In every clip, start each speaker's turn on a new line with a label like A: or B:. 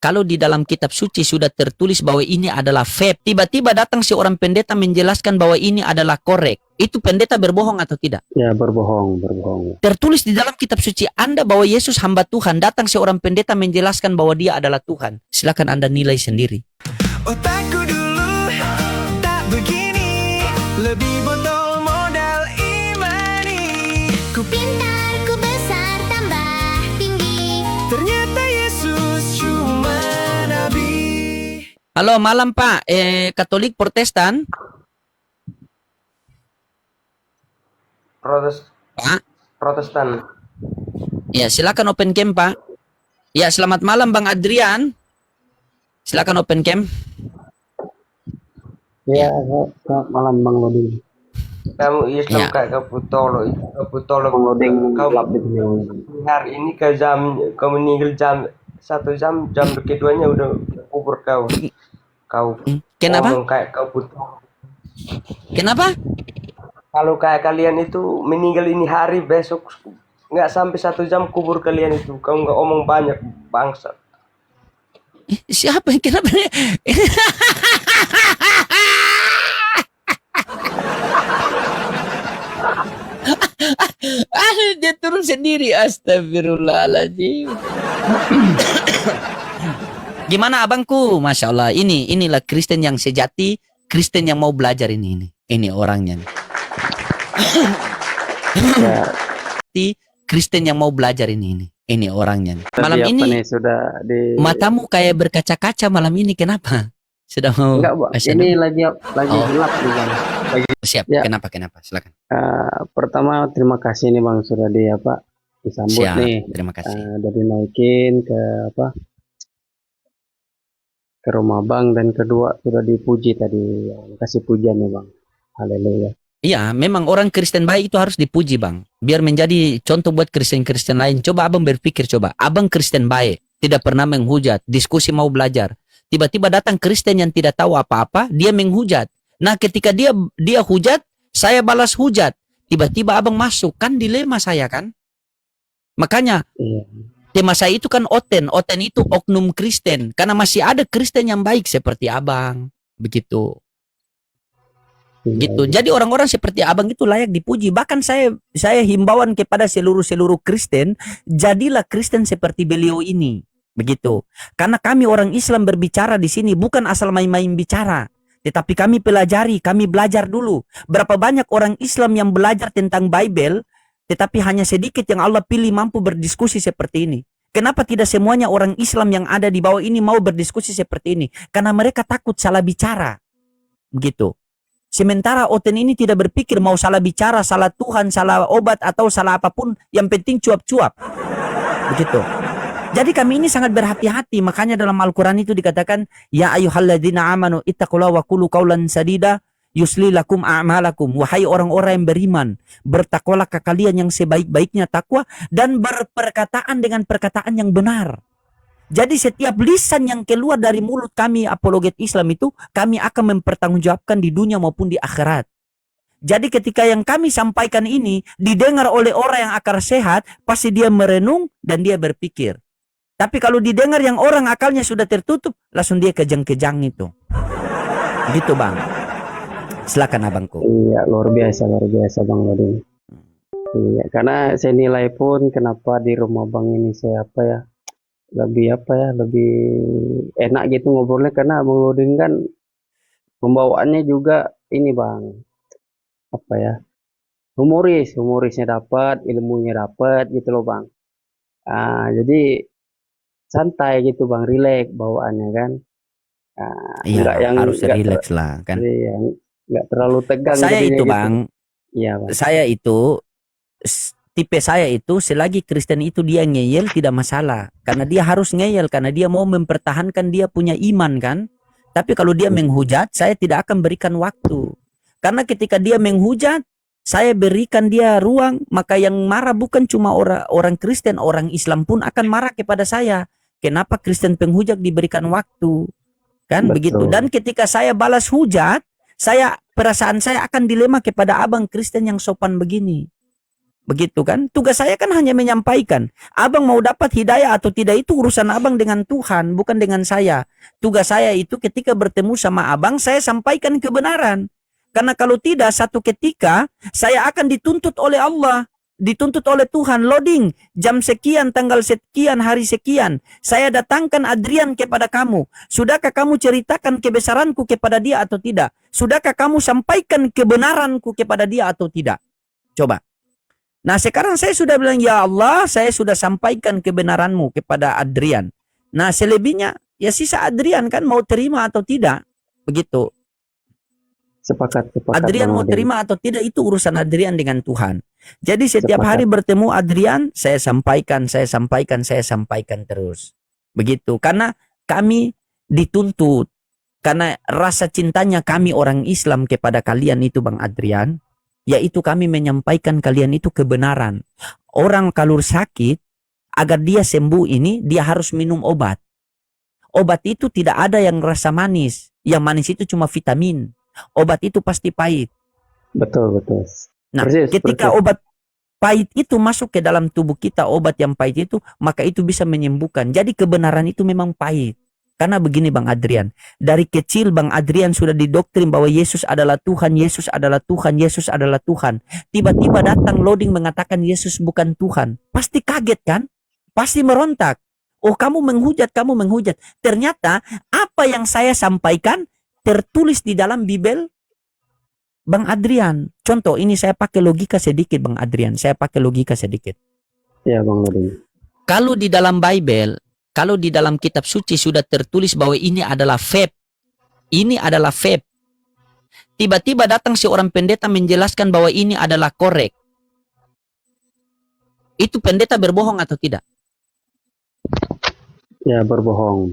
A: Kalau di dalam kitab suci sudah tertulis bahwa ini adalah vape, tiba-tiba datang seorang pendeta menjelaskan bahwa ini adalah korek. Itu pendeta berbohong atau tidak?
B: Ya, berbohong, berbohong.
A: Tertulis di dalam kitab suci Anda bahwa Yesus hamba Tuhan, datang seorang pendeta menjelaskan bahwa dia adalah Tuhan. Silakan Anda nilai sendiri.
C: Otakku dulu tak begini, lebih botol modal imani. Ku
D: Pintar, ku besar, tambah tinggi.
C: ternyata Yesus cuma nabi.
A: Halo, malam Pak. Katolik Protestan? Pak?
E: Protestan.
A: Ya, silakan open cam, Pak. Ya, selamat malam Bang Adrian. Silakan open cam.
B: Ya, selamat malam Bang Loding.
E: Kamu Islam
A: Ya.
E: kayak kaputolo
B: Bang Loding
E: kau
B: gelap di sini.
E: hari ini ke jam kau meninggal jam keduanya udah kubur kau
A: Kenapa?
E: ngomong kayak kaputolo.
A: Kenapa?
E: Kalau kayak kalian itu meninggal ini hari, besok nggak sampai 1 jam kubur kalian itu. Kau nggak omong banyak, bangsa.
A: Siapa? Kenapa? Dia turun sendiri. Astagfirullahaladzim. Gimana abangku? Masya Allah. Inilah Kristen yang sejati, Kristen yang mau belajar ini. Ini orangnya.
B: Ya,
A: Kristen yang mau belajar ini. Ini orangnya.
B: tadi
A: Malam
B: apa
A: ini
B: nih sudah di
A: matamu kayak berkaca-kaca malam ini. Kenapa? Sudah mau
B: enggak, Bang.
A: asyhadu?
B: Ini lagi
A: Oh.
B: gelap nih, Bang.
A: Siap.
B: Ya.
A: Kenapa? Silakan.
B: Pertama terima kasih nih Bang sudah disambut
A: Siap.
B: nih.
A: Terima kasih.
B: Udah dinaikin ke rumah Bang, dan kedua sudah dipuji tadi. Kasih pujian nih Bang. Haleluya.
A: Iya, memang orang Kristen baik itu harus dipuji, Bang. Biar menjadi contoh buat Kristen-Kristen lain. Coba Abang berpikir, Abang Kristen baik, tidak pernah menghujat, diskusi mau belajar. Tiba-tiba datang Kristen yang tidak tahu apa-apa, dia menghujat. Nah, ketika dia hujat, saya balas hujat. Tiba-tiba Abang masuk, kan dilema saya kan? Makanya
B: Iya.
A: tema saya itu kan Oten itu oknum Kristen. Karena masih ada Kristen yang baik seperti Abang. Begitu. Gitu. Jadi orang-orang seperti Abang itu layak dipuji. Bahkan saya himbauan kepada seluruh Kristen, jadilah Kristen seperti beliau ini. Begitu. Karena kami orang Islam berbicara di sini bukan asal main-main bicara, tetapi kami pelajari, kami belajar dulu. Berapa banyak orang Islam yang belajar tentang Bible, tetapi hanya sedikit yang Allah pilih mampu berdiskusi seperti ini. Kenapa tidak semuanya orang Islam yang ada di bawah ini mau berdiskusi seperti ini? Karena mereka takut salah bicara. Begitu. Sementara Oten ini tidak berpikir mau salah bicara, salah Tuhan, salah obat, atau salah apapun. Yang penting cuap-cuap. Begitu. Jadi kami ini sangat berhati-hati. Makanya dalam Al-Quran itu dikatakan, Ya ayyuhalladzina amanu ittaqullaha wa qulu qawlan sadida yusli lakum a'malakum. Wahai orang-orang yang beriman, bertakwalah ke kalian yang sebaik-baiknya takwa, dan berperkataan dengan perkataan yang benar. Jadi setiap lisan yang keluar dari mulut kami apologet Islam itu, kami akan mempertanggungjawabkan di dunia maupun di akhirat. Jadi ketika yang kami sampaikan ini didengar oleh orang yang akal sehat, pasti dia merenung dan dia berpikir. Tapi kalau didengar yang orang akalnya sudah tertutup, langsung dia kejang-kejang itu. Gitu Bang. Silakan abangku.
B: Iya, luar biasa Bang Loding. Iya, karena saya nilai pun kenapa di rumah Bang ini saya lebih enak gitu ngobrolnya, karena Bang Loding kan pembawaannya juga ini Bang, humorisnya dapat, ilmunya dapat gitu loh Bang. Jadi santai gitu Bang, rileks bawaannya kan.
A: Iya, harus rileks lah kan.
B: Iya, nggak terlalu tegang.
A: Saya itu
B: gitu.
A: Bang,
B: Iya Bang.
A: Tipe saya itu selagi Kristen itu dia ngeyel tidak masalah. Karena dia harus ngeyel, karena dia mau mempertahankan dia punya iman kan. Tapi kalau dia menghujat, saya tidak akan berikan waktu. Karena ketika dia menghujat, saya berikan dia ruang, maka yang marah bukan cuma orang Kristen, orang Islam pun akan marah kepada saya. Kenapa Kristen penghujat diberikan waktu? Kan begitu. Dan ketika saya balas hujat, perasaan saya akan dilema kepada abang Kristen yang sopan begini. Begitu kan? Tugas saya kan hanya menyampaikan. Abang mau dapat hidayah atau tidak itu urusan abang dengan Tuhan, bukan dengan saya. Tugas saya itu ketika bertemu sama abang, saya sampaikan kebenaran. Karena kalau tidak, satu ketika saya akan dituntut oleh Allah, dituntut oleh Tuhan. Loading, jam sekian, tanggal sekian, hari sekian. Saya datangkan Adrian kepada kamu. Sudahkah kamu ceritakan kebesaranku kepada dia atau tidak? Sudahkah kamu sampaikan kebenaranku kepada dia atau tidak? Coba. Nah sekarang saya sudah bilang, ya Allah, saya sudah sampaikan kebenaranmu kepada Adrian. Nah selebihnya, ya sisa Adrian kan mau terima atau tidak. Begitu.
B: Sepakat
A: Adrian
B: Bang
A: mau
B: Odin.
A: terima atau tidak itu urusan Adrian dengan Tuhan. Jadi setiap
B: Sepakat.
A: hari bertemu Adrian, saya sampaikan terus. Begitu. Karena kami dituntut. Karena rasa cintanya kami orang Islam kepada kalian itu Bang Adrian, yaitu kami menyampaikan kalian itu kebenaran. Orang kalau sakit, agar dia sembuh ini, dia harus minum obat. Obat itu tidak ada yang rasa manis. Yang manis itu cuma vitamin. Obat itu pasti pahit.
B: Betul.
A: Nah,
B: Persis,
A: ketika
B: persis.
A: obat pahit itu masuk ke dalam tubuh kita, obat yang pahit itu, maka itu bisa menyembuhkan. Jadi kebenaran itu memang pahit. Karena begini Bang Adrian, dari kecil Bang Adrian sudah didoktrin bahwa Yesus adalah Tuhan, Yesus adalah Tuhan, Yesus adalah Tuhan. Tiba-tiba datang loading mengatakan Yesus bukan Tuhan. Pasti kaget kan? Pasti merontak. Oh kamu menghujat. Ternyata apa yang saya sampaikan tertulis di dalam Bible Bang Adrian. Contoh ini saya pakai logika sedikit Bang Adrian. Saya pakai logika sedikit.
B: Ya Bang Odin.
A: Kalau di dalam Bible, kalau di dalam kitab suci sudah tertulis bahwa ini adalah vape. Ini adalah vape. Tiba-tiba datang seorang pendeta menjelaskan bahwa ini adalah korek. Itu pendeta berbohong atau tidak?
B: Ya berbohong.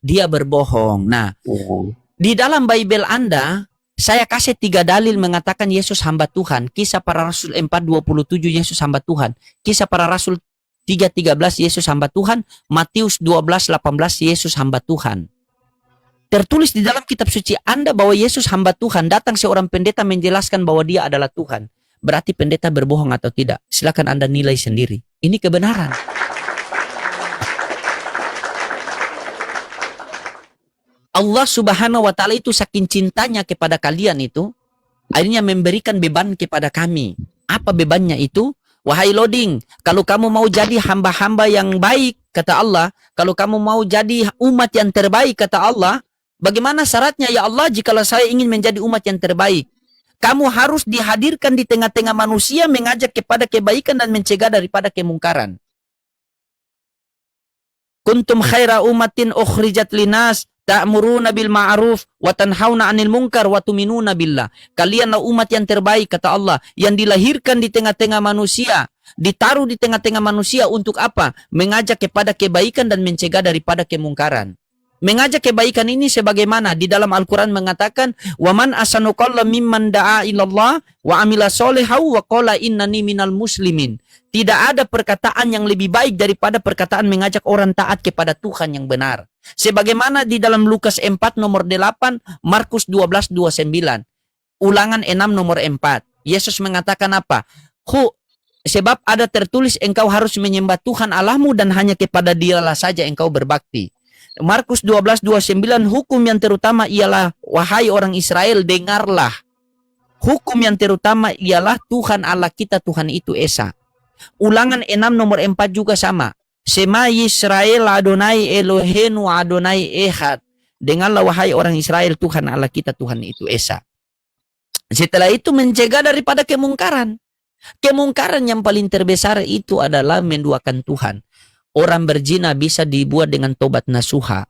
A: Dia berbohong. Nah,
B: Ya.
A: di dalam Bible Anda, saya kasih 3 dalil mengatakan Yesus hamba Tuhan. Kisah para Rasul 4:27 Yesus hamba Tuhan. Kisah para Rasul 3:13 Yesus hamba Tuhan. Matius 12:18 Yesus hamba Tuhan. Tertulis di dalam kitab suci Anda bahwa Yesus hamba Tuhan. Datang seorang pendeta menjelaskan bahwa dia adalah Tuhan. Berarti pendeta berbohong atau tidak? Silakan Anda nilai sendiri. Ini kebenaran. Allah Subhanahu wa Ta'ala itu saking cintanya kepada kalian itu, akhirnya memberikan beban kepada kami. Apa bebannya itu? Wahai loading, kalau kamu mau jadi hamba-hamba yang baik, kata Allah, kalau kamu mau jadi umat yang terbaik, kata Allah, bagaimana syaratnya ya Allah jikalau saya ingin menjadi umat yang terbaik? Kamu harus dihadirkan di tengah-tengah manusia, mengajak kepada kebaikan dan mencegah daripada kemungkaran. Kuntum khaira ummatin ukhrijat linas ta'muruna bil ma'ruf wa tanhauna 'anil munkar wa tu'minuna billah. Kalianlah umat yang terbaik kata Allah, yang dilahirkan di tengah-tengah manusia, ditaruh di tengah-tengah manusia untuk apa? Mengajak kepada kebaikan dan mencegah daripada kemungkaran. Mengajak kebaikan ini sebagaimana di dalam Al-Quran mengatakan, wa man asanu qawlan mimman da'a ilallah wa amila solehau wa qala innani minal muslimin. Tidak ada perkataan yang lebih baik daripada perkataan mengajak orang taat kepada Tuhan yang benar. Sebagaimana di dalam Lukas 4 nomor 8, Markus 12:29, Ulangan 6 nomor 4. Yesus mengatakan apa? Sebab ada tertulis engkau harus menyembah Tuhan Allahmu dan hanya kepada Dialah saja engkau berbakti. Markus 12:29, hukum yang terutama ialah, wahai orang Israel, dengarlah. Hukum yang terutama ialah Tuhan Allah kita, Tuhan itu Esa. Ulangan 6 nomor 4 juga sama. Shema Yisrael Adonai Eloheinu Adonai Ehad. Dengarlah wahai orang Israel, Tuhan Allah kita, Tuhan itu Esa. Setelah itu mencegah daripada kemungkaran. Kemungkaran yang paling terbesar itu adalah menduakan Tuhan. Orang berzina bisa dibuat dengan tobat nasuha.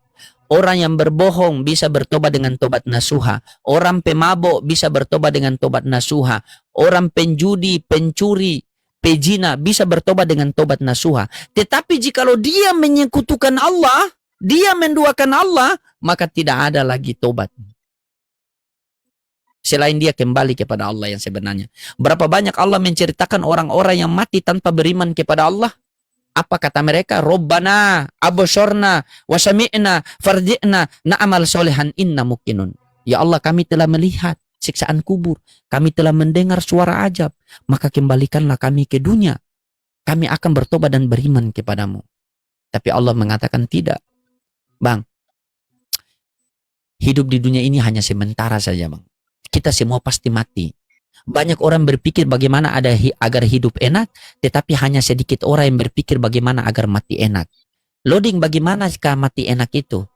A: Orang yang berbohong bisa bertobat dengan tobat nasuha. Orang pemabok bisa bertobat dengan tobat nasuha. Orang penjudi, pencuri, pezina bisa bertobat dengan tobat nasuha. Tetapi jikalau dia menyekutukan Allah, dia menduakan Allah, maka tidak ada lagi tobat. Selain dia kembali kepada Allah yang sebenarnya. Berapa banyak Allah menceritakan orang-orang yang mati tanpa beriman kepada Allah? Apa kata mereka? Robbana absorna wasami'na farji'na na'amal solehan inna mukinun. Ya Allah, kami telah melihat, siksaan kubur. Kami telah mendengar suara ajab, maka kembalikanlah kami ke dunia. Kami akan bertobat dan beriman kepadamu. Tapi Allah mengatakan tidak. Bang, hidup di dunia ini hanya sementara saja, Bang. Kita semua pasti mati. Banyak orang berpikir bagaimana agar hidup enak, tetapi hanya sedikit orang yang berpikir bagaimana agar mati enak. Loading, bagaimana jika mati enak itu?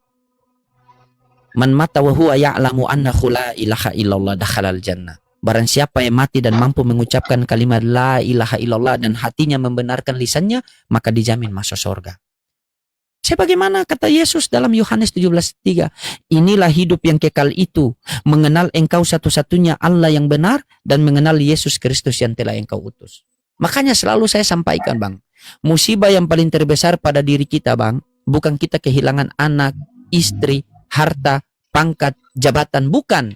A: Man mata wa huwa ya'lamu annahu la ilaha illallah dakhalal jannah. Barang siapa yang mati dan mampu mengucapkan kalimat la ilaha illallah dan hatinya membenarkan lisannya, maka dijamin masuk surga. Sebagaimana kata Yesus dalam Yohanes 17:3, inilah hidup yang kekal itu, mengenal engkau satu-satunya Allah yang benar dan mengenal Yesus Kristus yang telah engkau utus. Makanya selalu saya sampaikan, Bang, musibah yang paling terbesar pada diri kita, Bang, bukan kita kehilangan anak, istri, harta, pangkat, jabatan, bukan.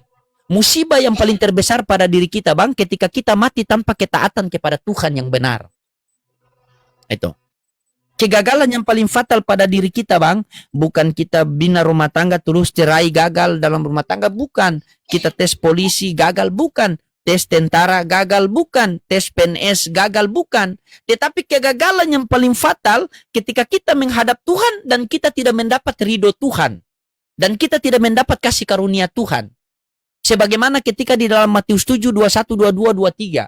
A: Musibah yang paling terbesar pada diri kita, Bang, ketika kita mati tanpa ketaatan kepada Tuhan yang benar. Itu. Kegagalan yang paling fatal pada diri kita, Bang, bukan kita bina rumah tangga terus cerai gagal dalam rumah tangga, bukan. Kita tes polisi gagal, bukan. Tes tentara gagal, bukan. Tes PNS gagal, bukan. Tetapi kegagalan yang paling fatal ketika kita menghadap Tuhan dan kita tidak mendapat ridho Tuhan. Dan kita tidak mendapat kasih karunia Tuhan. Sebagaimana ketika di dalam Matius 7, 21, 22, 23.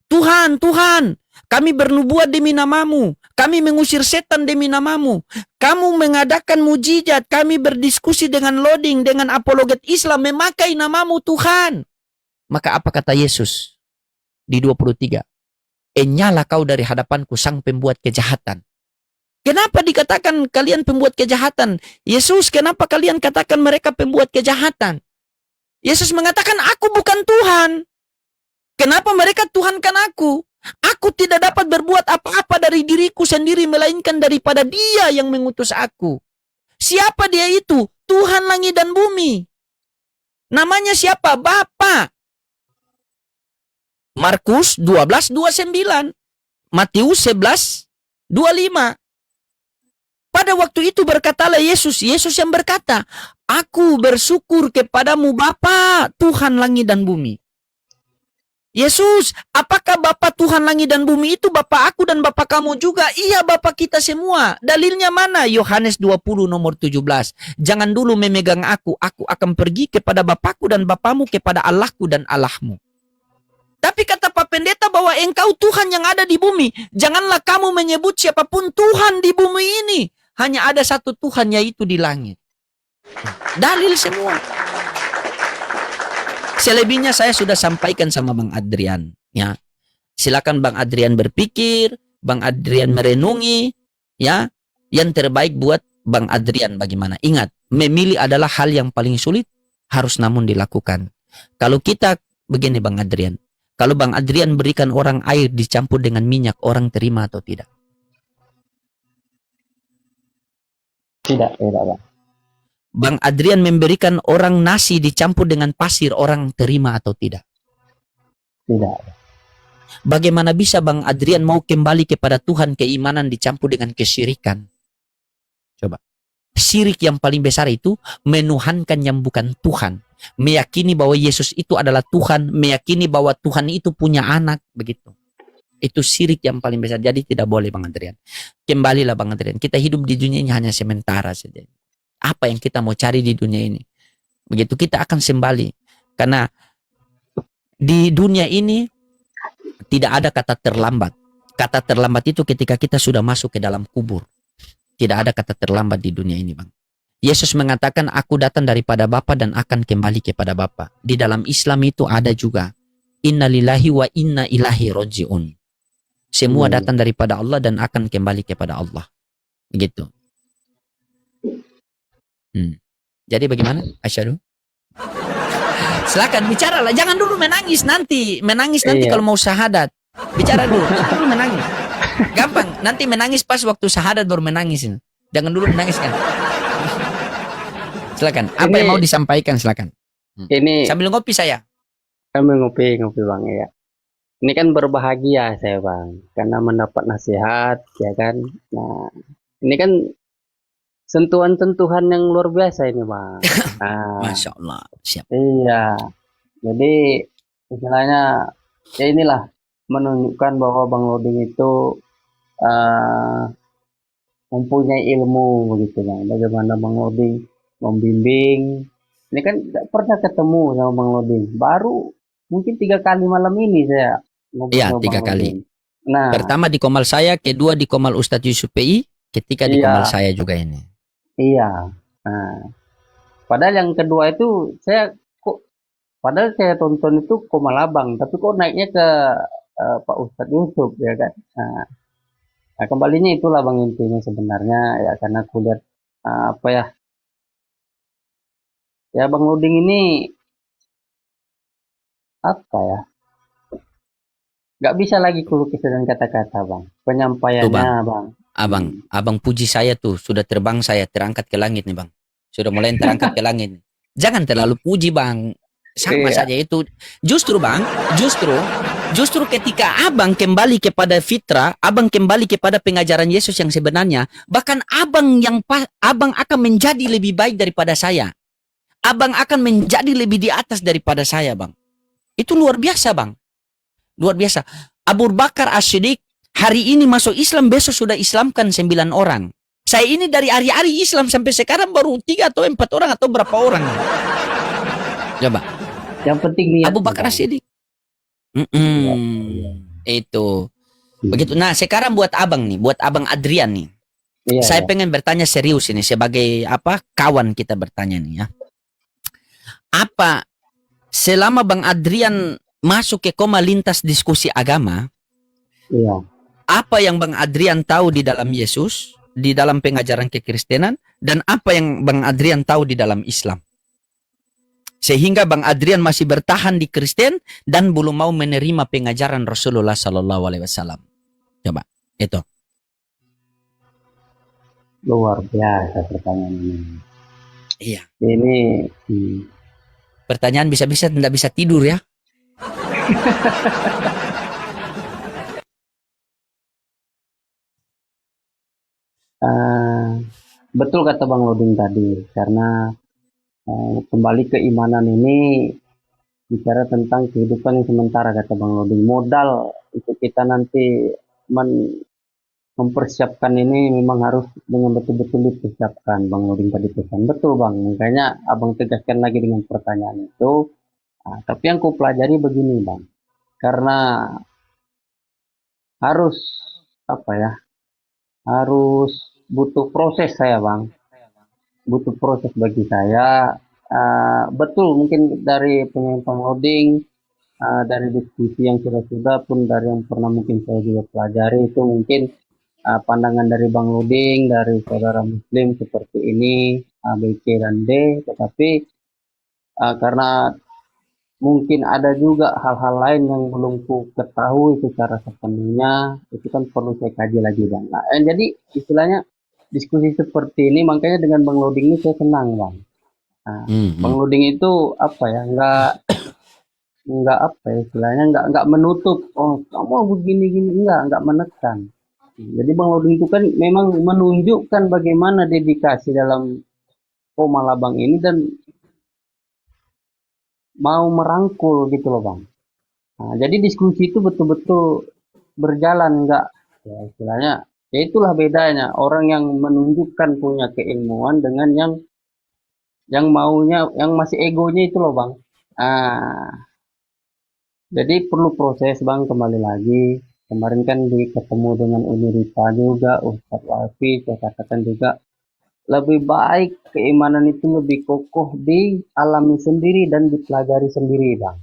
A: Tuhan, Tuhan, kami bernubuat demi namamu. Kami mengusir setan demi namamu. Kamu mengadakan mujizat. Kami berdiskusi dengan Loading, dengan apologet Islam, memakai namamu Tuhan. Maka apa kata Yesus di 23? Enyalah kau dari hadapanku sang pembuat kejahatan. Kenapa dikatakan kalian pembuat kejahatan? Yesus, kenapa kalian katakan mereka pembuat kejahatan? Yesus mengatakan, aku bukan Tuhan. Kenapa mereka Tuhankan aku? Aku tidak dapat berbuat apa-apa dari diriku sendiri, melainkan daripada Dia yang mengutus aku. Siapa Dia itu? Tuhan langit dan bumi. Namanya siapa? Bapa. Markus 12:29. Matius 11:25. Pada waktu itu berkatalah Yesus yang berkata, aku bersyukur kepadamu Bapa, Tuhan langit dan bumi. Yesus, apakah Bapa Tuhan langit dan bumi itu Bapa aku dan Bapa kamu juga? Iya, Bapa kita semua. Dalilnya mana? Yohanes 20 nomor 17. Jangan dulu memegang aku akan pergi kepada Bapakku dan Bapamu, kepada Allahku dan Allahmu. Tapi kata Pak Pendeta bahwa engkau Tuhan yang ada di bumi. Janganlah kamu menyebut siapapun Tuhan di bumi ini. Hanya ada satu Tuhan, yaitu di langit. Dalil semua. Selebihnya saya sudah sampaikan sama Bang Adrian. Ya, silakan Bang Adrian berpikir, Bang Adrian merenungi. Ya, yang terbaik buat Bang Adrian bagaimana. Ingat, memilih adalah hal yang paling sulit, harus namun dilakukan. Kalau kita begini Bang Adrian, kalau Bang Adrian berikan orang air dicampur dengan minyak, orang terima atau tidak?
B: Tidak, Pak.
A: Bang Adrian memberikan orang nasi dicampur dengan pasir, orang terima atau tidak?
B: Tidak.
A: Bagaimana bisa Bang Adrian mau kembali kepada Tuhan, keimanan dicampur dengan kesyirikan? Coba. Syirik yang paling besar itu menuhankan yang bukan Tuhan. Meyakini bahwa Yesus itu adalah Tuhan, meyakini bahwa Tuhan itu punya anak, begitu. Itu syirik yang paling besar. Jadi tidak boleh Bang Adrian. Kembalilah Bang Adrian. Kita hidup di dunia ini hanya sementara saja. Apa yang kita mau cari di dunia ini? Begitu kita akan kembali. Karena di dunia ini tidak ada kata terlambat. Kata terlambat itu ketika kita sudah masuk ke dalam kubur. Tidak ada kata terlambat di dunia ini, Bang. Yesus mengatakan, aku datang daripada Bapa dan akan kembali kepada Bapa. Di dalam Islam itu ada juga, inna lillahi wa inna ilahi roji'un. Semua datang daripada Allah dan akan kembali kepada Allah. Begitu. Jadi bagaimana, Asyadu? Silakan bicaralah, jangan dulu menangis nanti. Menangis nanti kalau mau syahadat. Bicara dulu, jangan dulu menangis. Gampang, nanti menangis pas waktu syahadat baru menangis. Jangan dulu menangis kan. Silakan, apa yang mau disampaikan silakan.
B: Ini
A: Sambil ngopi saya.
B: kami ngopi Bang ya. Ini kan berbahagia saya Bang, karena mendapat nasihat ya kan. Nah, ini kan sentuhan-sentuhan yang luar biasa ini Bang. Nah,
A: Masya Allah, siap.
B: iya. Jadi istilahnya ya inilah menunjukkan bahwa Bang Loding itu eh, mempunyai ilmu begitu Bang. Bagaimana Bang Loding membimbing. Ini kan tidak pernah ketemu sama Bang Loding. Baru mungkin 3 kali malam ini saya ngobrol
A: Iya,
B: sama Bang
A: 3 kali.
B: Loding. Nah,
A: Pertama di Komal saya, kedua di Komal Ustadz Yusuf PI, ketiga di Komal
B: iya,
A: saya juga ini.
B: iya. Nah, padahal yang kedua itu saya kok, padahal saya tonton itu Komalabang, tapi kok naiknya ke Pak Ustadz Yusuf ya kan. Nah, kembalinya itulah Bang intinya sebenarnya ya karena aku lihat apa ya, ya Bang Loding ini apa ya, nggak bisa lagi kulukis dengan kata-kata Bang.
A: Tuh
B: Penyampaiannya
A: Bang,
B: Bang.
A: abang puji saya tuh, sudah terbang saya, terangkat ke langit nih Bang. Sudah mulai terangkat ke langit. Jangan terlalu puji Bang. Sama
B: Iya,
A: saja itu. Justru Bang, justru ketika abang kembali kepada fitrah, abang kembali kepada pengajaran Yesus yang sebenarnya, bahkan abang akan menjadi lebih baik daripada saya. Abang akan menjadi lebih di atas daripada saya, Bang. Itu luar biasa, Bang. Luar biasa. Abu Bakar As-Siddiq hari ini masuk Islam, besok sudah Islamkan 9 orang. Saya ini dari hari-hari Islam sampai sekarang baru 3 atau 4 orang atau berapa orang. Coba.
B: yang penting niat
A: Abu Bakar
B: Bang.
A: As-Siddiq.
B: Iya,
A: Itu. Begitu. Nah, sekarang buat abang nih, buat abang Adrian nih.
B: iya,
A: Saya
B: iya.
A: pengen bertanya serius ini sebagai apa kawan kita bertanya nih ya. Apa selama Bang Adrian masuk ke koma lintas diskusi agama,
B: Iya.
A: apa yang Bang Adrian tahu di dalam Yesus, di dalam pengajaran kekristenan, dan apa yang Bang Adrian tahu di dalam Islam? Sehingga Bang Adrian masih bertahan di Kristen dan belum mau menerima pengajaran Rasulullah Sallallahu Alaihi Wasallam. Coba, itu.
B: Luar biasa pertanyaan ini.
A: Iya.
B: Ini
A: Pertanyaan bisa-bisa tidak bisa tidur ya.
B: eh, betul kata Bang Loding tadi, karena kembali keimanan ini bicara tentang kehidupan yang sementara kata Bang Loding. Modal untuk kita nanti mempersiapkan ini memang harus dengan betul-betul dipersiapkan. Bang Loding tadi pesan betul Bang. Makanya Abang tegaskan lagi dengan pertanyaan itu. Nah, tapi yang ku pelajari begini Bang, karena harus apa ya, harus butuh proses saya Bang, butuh proses bagi saya. Betul mungkin dari penyampaian loading, dari diskusi yang sudah-sudah pun dari yang pernah mungkin saya juga pelajari itu mungkin pandangan dari Bang Loding, dari saudara Muslim seperti ini, A, B, C, dan D, tetapi karena mungkin ada juga hal-hal lain yang belum ku ketahui secara sepenuhnya, itu kan perlu saya kaji lagi Bang. Nah, jadi istilahnya diskusi seperti ini, makanya dengan Bang Loding ini saya senang Bang. Nah, Bang Loding itu apa ya, nggak apa ya istilahnya, nggak menutup, oh kamu begini gini, nggak menekan. Jadi Bang Loding itu kan memang menunjukkan bagaimana dedikasi dalam Koma Labang ini dan mau merangkul gitu loh Bang. Nah, jadi diskusi itu betul-betul berjalan, nggak ya istilahnya, ya itulah bedanya orang yang menunjukkan punya keilmuan dengan yang maunya, yang masih egonya itu loh Bang. Jadi perlu proses Bang, kembali lagi. Kemarin kan ketemu dengan Uni Rita juga, Ustadz Wafi, saya katakan juga lebih baik keimanan itu lebih kokoh dialami sendiri dan dipelajari sendiri Bang.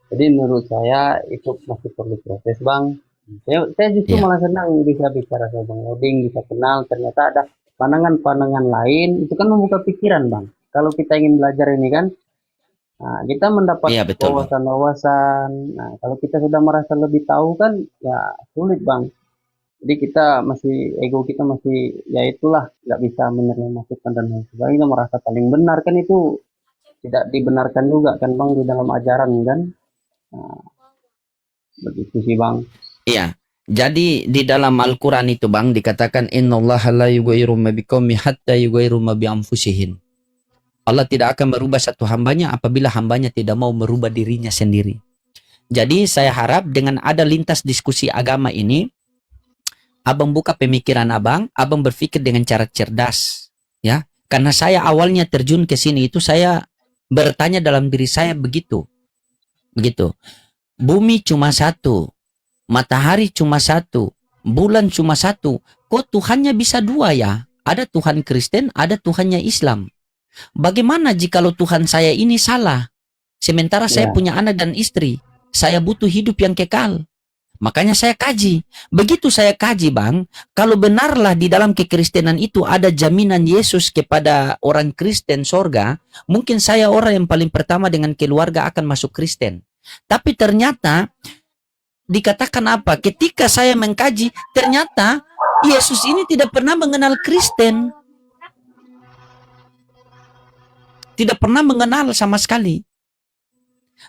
B: Jadi menurut saya itu masih perlu proses Bang. Saya justru malah senang bisa bicara sama Bang Loding, bisa kenal, ternyata ada pandangan-pandangan lain, itu kan membuka pikiran Bang. Kalau kita ingin belajar ini kan, nah, kita mendapat wawasan-wawasan. Nah, kalau kita sudah merasa lebih tahu kan, ya sulit Bang. Jadi kita masih, ego kita masih, ya itulah, nggak bisa menerima masukan dan lain sebagainya, merasa paling benar kan, itu tidak dibenarkan juga kan Bang di dalam ajaran kan. Nah, begitu sih Bang.
A: Iya. Jadi di dalam Al-Quran itu Bang dikatakan innallaha la yughayyiru ma biqaumin hatta yughayyiru ma bi anfusihim. Allah tidak akan merubah satu hambanya apabila hambanya tidak mau merubah dirinya sendiri. Jadi saya harap dengan ada lintas diskusi agama ini, abang buka pemikiran abang berpikir dengan cara cerdas, ya. Karena saya awalnya terjun ke sini itu saya bertanya dalam diri saya begitu. Bumi cuma satu, matahari cuma satu, bulan cuma satu. Kok Tuhannya bisa dua ya? Ada Tuhan Kristen, ada Tuhannya Islam. Bagaimana jikalau Tuhan saya ini salah? Sementara saya
B: Ya.
A: punya anak dan istri. Saya butuh hidup yang kekal. Makanya saya kaji. Begitu saya kaji, Bang, kalau benarlah di dalam kekristenan itu ada jaminan Yesus kepada orang Kristen sorga, mungkin saya orang yang paling pertama dengan keluarga akan masuk Kristen. Tapi ternyata dikatakan apa? Ketika saya mengkaji, ternyata Yesus ini tidak pernah mengenal Kristen. Tidak pernah mengenal sama sekali.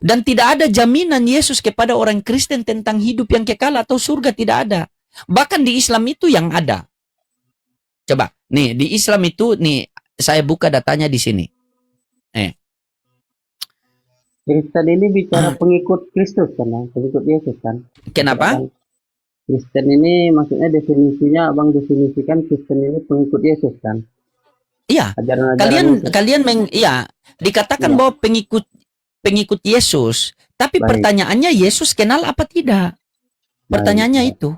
A: Dan tidak ada jaminan Yesus kepada orang Kristen tentang hidup yang kekal atau surga, tidak ada. Bahkan di Islam itu yang ada. Coba, nih di Islam itu, nih saya buka datanya di sini.
B: Kristen ini bicara pengikut Kristus kan, ya? Pengikut Yesus kan.
A: Kenapa?
B: Kristen ini maksudnya definisinya abang definisikan Kristen ini pengikut Yesus kan.
A: Iya.
B: Ajaran-ajaran Yesus.
A: Iya, dikatakan
B: Iya.
A: bahwa pengikut Yesus, tapi
B: Baik.
A: pertanyaannya Yesus kenal apa tidak? Pertanyaannya
B: Baik.
A: itu.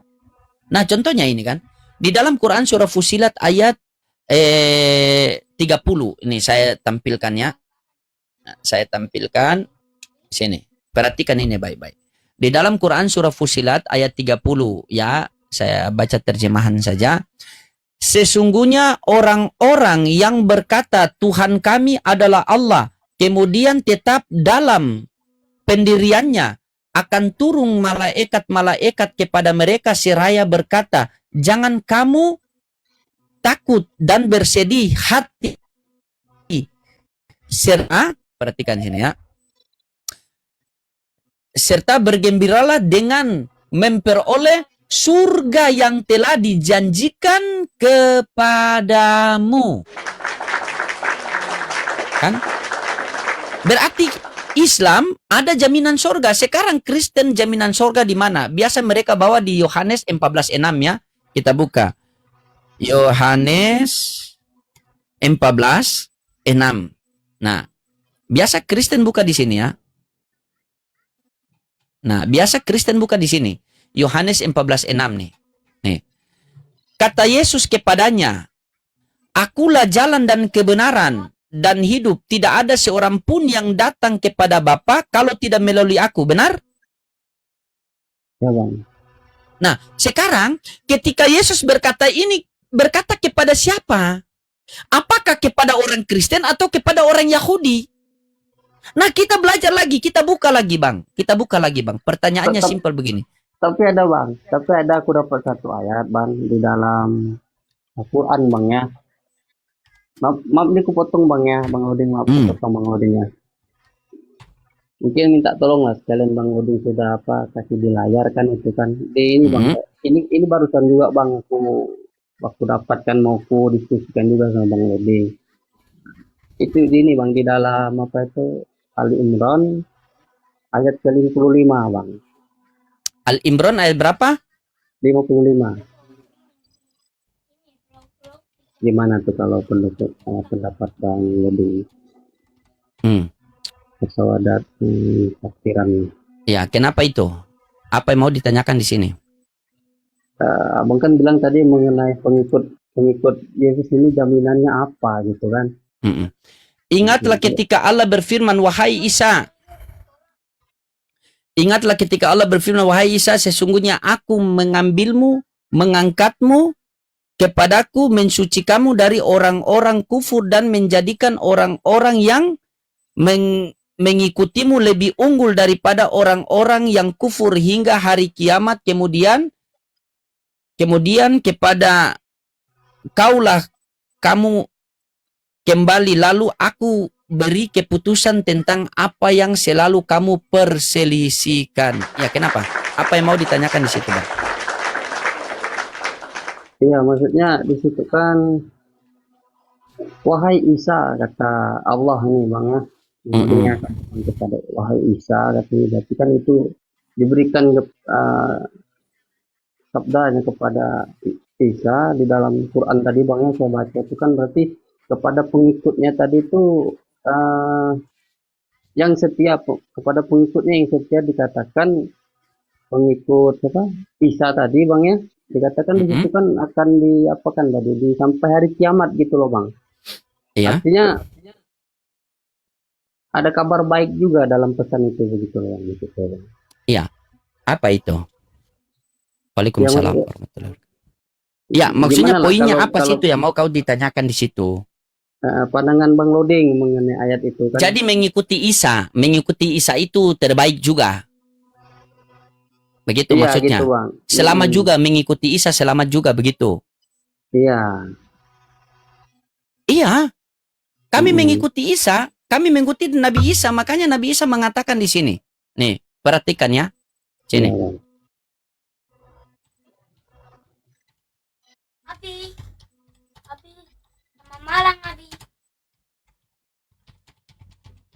A: Nah, contohnya ini kan, di dalam Quran surah Fusilat ayat 30. Ini saya tampilkan ya. Nah, saya tampilkan sini. Perhatikan ini baik-baik. Di dalam Quran surah Fusilat ayat 30 ya, saya baca terjemahan saja. Sesungguhnya orang-orang yang berkata Tuhan kami adalah Allah, kemudian tetap dalam pendiriannya, akan turun malaikat-malaikat kepada mereka seraya berkata, jangan kamu takut dan bersedih hati. Serta, perhatikan sini ya. Serta bergembiralah dengan memperoleh surga yang telah dijanjikan kepadamu. Kan? Berarti Islam ada jaminan surga. Sekarang Kristen jaminan surga di mana? Biasa mereka bawa di Yohanes 14:6 ya. Kita buka. Yohanes 14:6. Nah, biasa Kristen buka di sini ya. Nah, biasa Kristen buka di sini. Yohanes 14:6 nih. Nih. Kata Yesus kepadanya, Akulah jalan dan kebenaran dan hidup. Tidak ada seorang pun yang datang kepada Bapa kalau tidak melalui aku. Benar?
B: Ya bang.
A: Nah, sekarang ketika Yesus berkata ini, berkata kepada siapa? Apakah kepada orang Kristen atau kepada orang Yahudi? Nah, kita belajar lagi, kita buka lagi bang. Kita buka lagi bang. Pertanyaannya
B: Tetap-
A: simpel begini.
B: Tapi ada bang. Tapi ada aku dapat satu ayat bang di dalam Al-Quran bang ya. Maaf ini aku potong bang ya, bang Odin maaf aku potong bang Odin ya. Mungkin minta tolong lah sekalian bang Odin sudah apa kasih di layar kan itu kan. Ini bang, ini barusan juga bang aku dapatkan mau aku diskusikan juga sama bang Odin. Itu ini bang di dalam apa itu Ali Imran ayat ke-55 bang.
A: Al-Imran ayat berapa?
B: 55. Gimana tuh kalau pendapat bang Odin? Persawadat tafsiran.
A: Ya, kenapa itu? Apa yang mau ditanyakan di sini?
B: Abang kan bilang tadi mengenai pengikut Yesus ini jaminannya apa gitu kan?
A: Ingatlah ketika Allah berfirman, wahai Isa. Ingatlah ketika Allah berfirman, wahai Isa, sesungguhnya aku mengambilmu, mengangkatmu kepadaku, mensuci kamu dari orang-orang kufur dan menjadikan orang-orang yang mengikutimu lebih unggul daripada orang-orang yang kufur hingga hari kiamat. Kemudian kepada kaulah kamu kembali, lalu aku beri keputusan tentang apa yang selalu kamu perselisihkan. Ya, kenapa? Apa yang mau ditanyakan di situ, Bang?
B: Iya, maksudnya di situ kan Wahai Isa, kata Allah nih Bang ya.
A: Mm-mm.
B: Mengingatkan kepada wahai Isa, katanya. Berarti kan itu diberikan sabdanya kepada Isa di dalam Quran tadi Bang yang saya baca itu kan berarti kepada pengikutnya tadi itu eh, yang setia kepada pengikutnya yang setia dikatakan pengikut apa Isa tadi Bang ya dikatakan di
A: Mm-mm.
B: situ kan akan diapakan tadi di sampai hari kiamat gitu loh Bang.
A: Iya.
B: Artinya ada kabar baik juga dalam pesan itu begitu loh Bang. Gitu, Bang.
A: Iya. Apa itu?
B: Ya,
A: Waalaikumsalam
B: maksud-
A: warahmatullahi wabarakatuh. Ya, maksudnya
B: gimana lah
A: poinnya
B: kalau
A: apa sih itu yang mau kau ditanyakan di situ?
B: pandangan Bang Loding mengenai ayat itu kan?
A: Jadi mengikuti Isa itu terbaik juga. Begitu
B: Iya
A: maksudnya.
B: gitu Bang.
A: Selamat
B: Hmm,
A: juga mengikuti Isa, selamat juga begitu.
B: iya.
A: Iya, kami
B: Hmm,
A: mengikuti Isa, kami mengikuti Nabi Isa, makanya Nabi Isa mengatakan di sini. Nih, perhatikan ya.
B: iya
A: Sini.
B: Bang.
D: Abi, Abi, sama Malang Abi.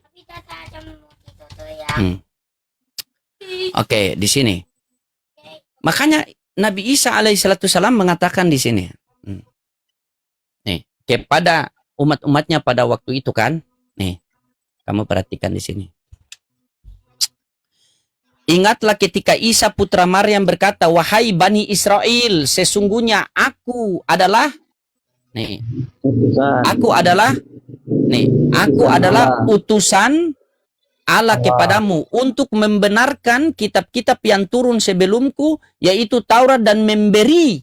D: Abi tata jam itu tuh ya.
A: Hmm. Oke, di sini. Makanya Nabi Isa alaihissalam mengatakan di sini. Hmm. Nih, kepada umat-umatnya pada waktu itu kan. Nih, kamu perhatikan di sini. Ingatlah ketika Isa putra Maryam berkata, "Wahai Bani Israel, sesungguhnya aku adalah
B: Utusan
A: aku adalah aku adalah utusan Allah kepadamu untuk membenarkan kitab-kitab yang turun sebelumku, yaitu Taurat, dan memberi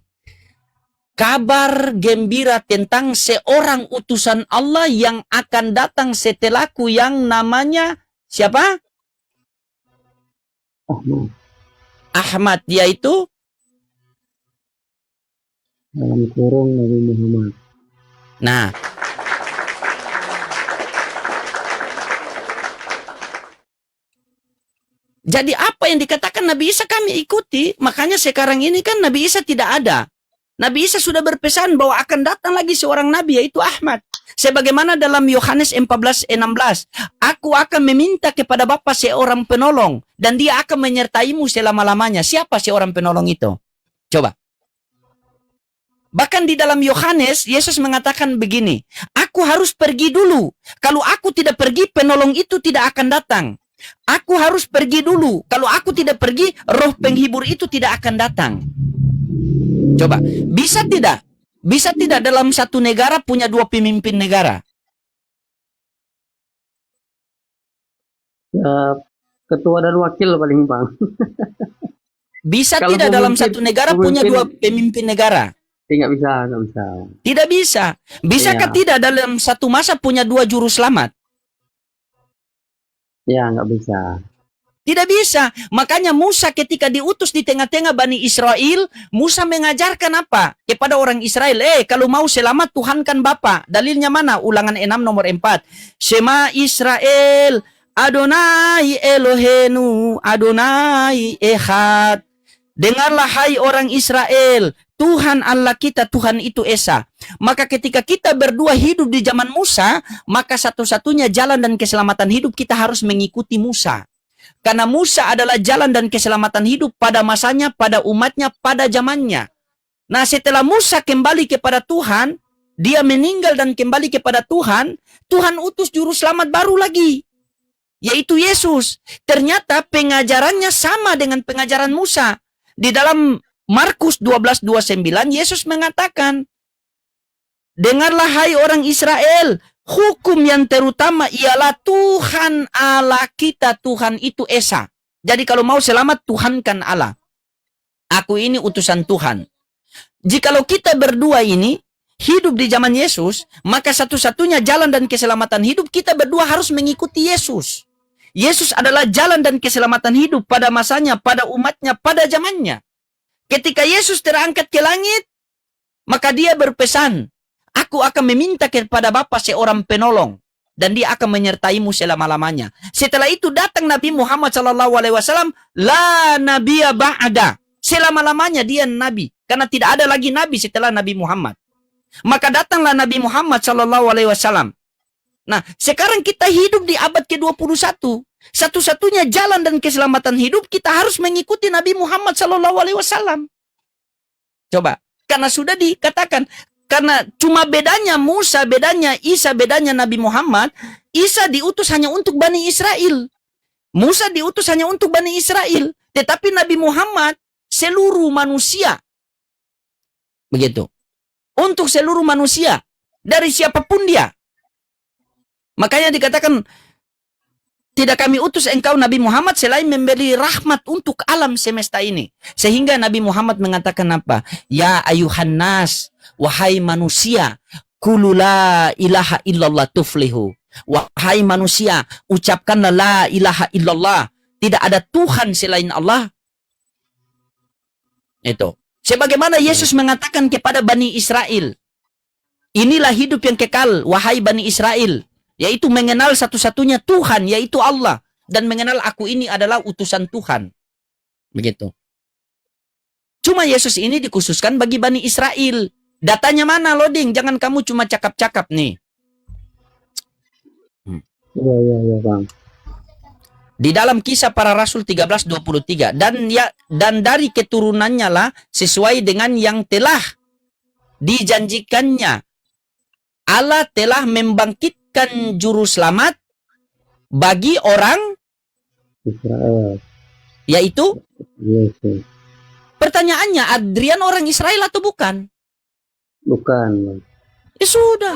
A: kabar gembira tentang seorang utusan Allah yang akan datang setelahku yang namanya siapa?
B: Ahmad
A: Ahmad, yaitu
B: dalam kurung Nabi Muhammad.
A: nah, jadi apa yang dikatakan Nabi Isa kami ikuti. Makanya sekarang ini kan Nabi Isa tidak ada. Nabi Isa sudah berpesan bahwa akan datang lagi seorang Nabi, yaitu Ahmad. Sebagaimana dalam Yohanes 14:16, aku akan meminta kepada Bapa seorang penolong, dan dia akan menyertaimu selama-lamanya. Siapa seorang penolong itu? Coba. Bahkan di dalam Yohanes, Yesus mengatakan begini, aku harus pergi dulu. Kalau aku tidak pergi, penolong itu tidak akan datang. Aku harus pergi dulu. Kalau aku tidak pergi, roh penghibur itu tidak akan datang. Coba, bisa tidak? Bisa tidak dalam satu negara punya dua pemimpin negara?
B: Ya, ketua dan wakil paling Bang.
A: Bisa
B: Kalau
A: tidak dalam
B: pemimpin-
A: satu negara punya
B: pemimpin-
A: dua pemimpin negara?
B: Nggak bisa, nggak bisa.
A: Tidak bisa. Bisakah
B: Iya.
A: tidak dalam satu masa punya dua juru selamat?
B: Ya, nggak bisa.
A: Tidak bisa. Makanya Musa ketika diutus di tengah-tengah Bani Israel, Musa mengajarkan apa? Kepada orang Israel, kalau mau selamat Tuhankan Bapa. Dalilnya mana? Ulangan 6 nomor 4. Shema Israel, Adonai Elohenu, Adonai Echad. Dengarlah hai orang Israel, Tuhan Allah kita, Tuhan itu Esa. Maka ketika kita berdua hidup di zaman Musa, maka satu-satunya jalan dan keselamatan hidup kita harus mengikuti Musa. Karena Musa adalah jalan dan keselamatan hidup pada masanya, pada umatnya, pada zamannya. Nah, setelah Musa kembali kepada Tuhan, dia meninggal dan kembali kepada Tuhan, Tuhan utus juru selamat baru lagi, yaitu Yesus. Ternyata pengajarannya sama dengan pengajaran Musa. Di dalam Markus 12:29, Yesus mengatakan, dengarlah hai orang Israel, hukum yang terutama ialah Tuhan Allah kita, Tuhan itu Esa. Jadi kalau mau selamat, Tuhankan Allah. Aku ini utusan Tuhan. Jikalau kita berdua ini hidup di zaman Yesus, maka satu-satunya jalan dan keselamatan hidup kita berdua harus mengikuti Yesus. Yesus adalah jalan dan keselamatan hidup pada masanya, pada umatnya, pada zamannya. Ketika Yesus terangkat ke langit, maka dia berpesan, aku akan meminta kepada Bapa seorang penolong, dan dia akan menyertaimu selama-lamanya. Setelah itu datang Nabi Muhammad SAW, la nabiyya ba'da. Selama-lamanya dia nabi, karena tidak ada lagi nabi setelah Nabi Muhammad. Maka datanglah Nabi Muhammad Shallallahu Alaihi Wasallam. Nah, sekarang kita hidup di abad ke-21. Satu-satunya jalan dan keselamatan hidup kita harus mengikuti Nabi Muhammad Shallallahu Alaihi Wasallam. Coba, karena sudah dikatakan, karena cuma bedanya Musa, bedanya Isa, bedanya Nabi Muhammad. Isa diutus hanya untuk Bani Israel. Musa diutus hanya untuk Bani Israel. Tetapi Nabi Muhammad seluruh manusia. Begitu. Untuk seluruh manusia. Dari siapapun dia. Makanya dikatakan, tidak kami utus engkau Nabi Muhammad selain memberi rahmat untuk alam semesta ini. Sehingga Nabi Muhammad mengatakan apa? Ya ayuhan nas, wahai manusia, qulu la ilaha illallah tuflihu. Wahai manusia, ucapkanlah la ilaha illallah. Tidak ada Tuhan selain Allah. Itu. Sebagaimana Yesus mengatakan kepada Bani Israel, inilah hidup yang kekal, wahai Bani Israel. Yaitu mengenal satu-satunya Tuhan, yaitu Allah. Dan mengenal aku ini adalah utusan Tuhan. Begitu. Cuma Yesus ini dikhususkan bagi Bani Israel. Datanya mana, loading? Jangan kamu cuma cakap-cakap nih.
B: Iya, Bang.
A: Di dalam Kisah Para Rasul 13:23. Dan dari keturunannya lah, sesuai dengan yang telah dijanjikannya, Allah telah membangkitkan juru selamat bagi orang
B: Israel.
A: yaitu,
B: Yesus.
A: pertanyaannya, Adrian orang Israel atau bukan?
B: Bukan, Bang.
A: Ya sudah.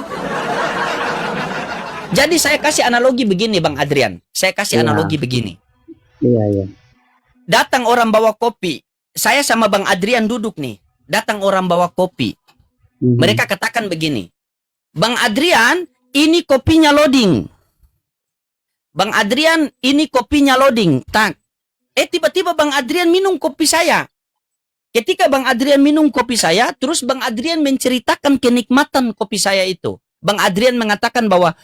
A: Jadi saya kasih analogi begini, Bang Adrian. Saya kasih
B: Ya.
A: analogi begini.
B: Iya.
A: Datang orang bawa kopi. Saya sama Bang Adrian duduk nih. Datang orang bawa kopi.
B: Mhm.
A: Mereka katakan begini, Bang Adrian, ini kopinya loading. Bang Adrian, ini kopinya loading. Tak. Tiba-tiba Bang Adrian minum kopi saya. Ketika Bang Adrian minum kopi saya, terus Bang Adrian menceritakan kenikmatan kopi saya itu. Bang Adrian mengatakan bahwa,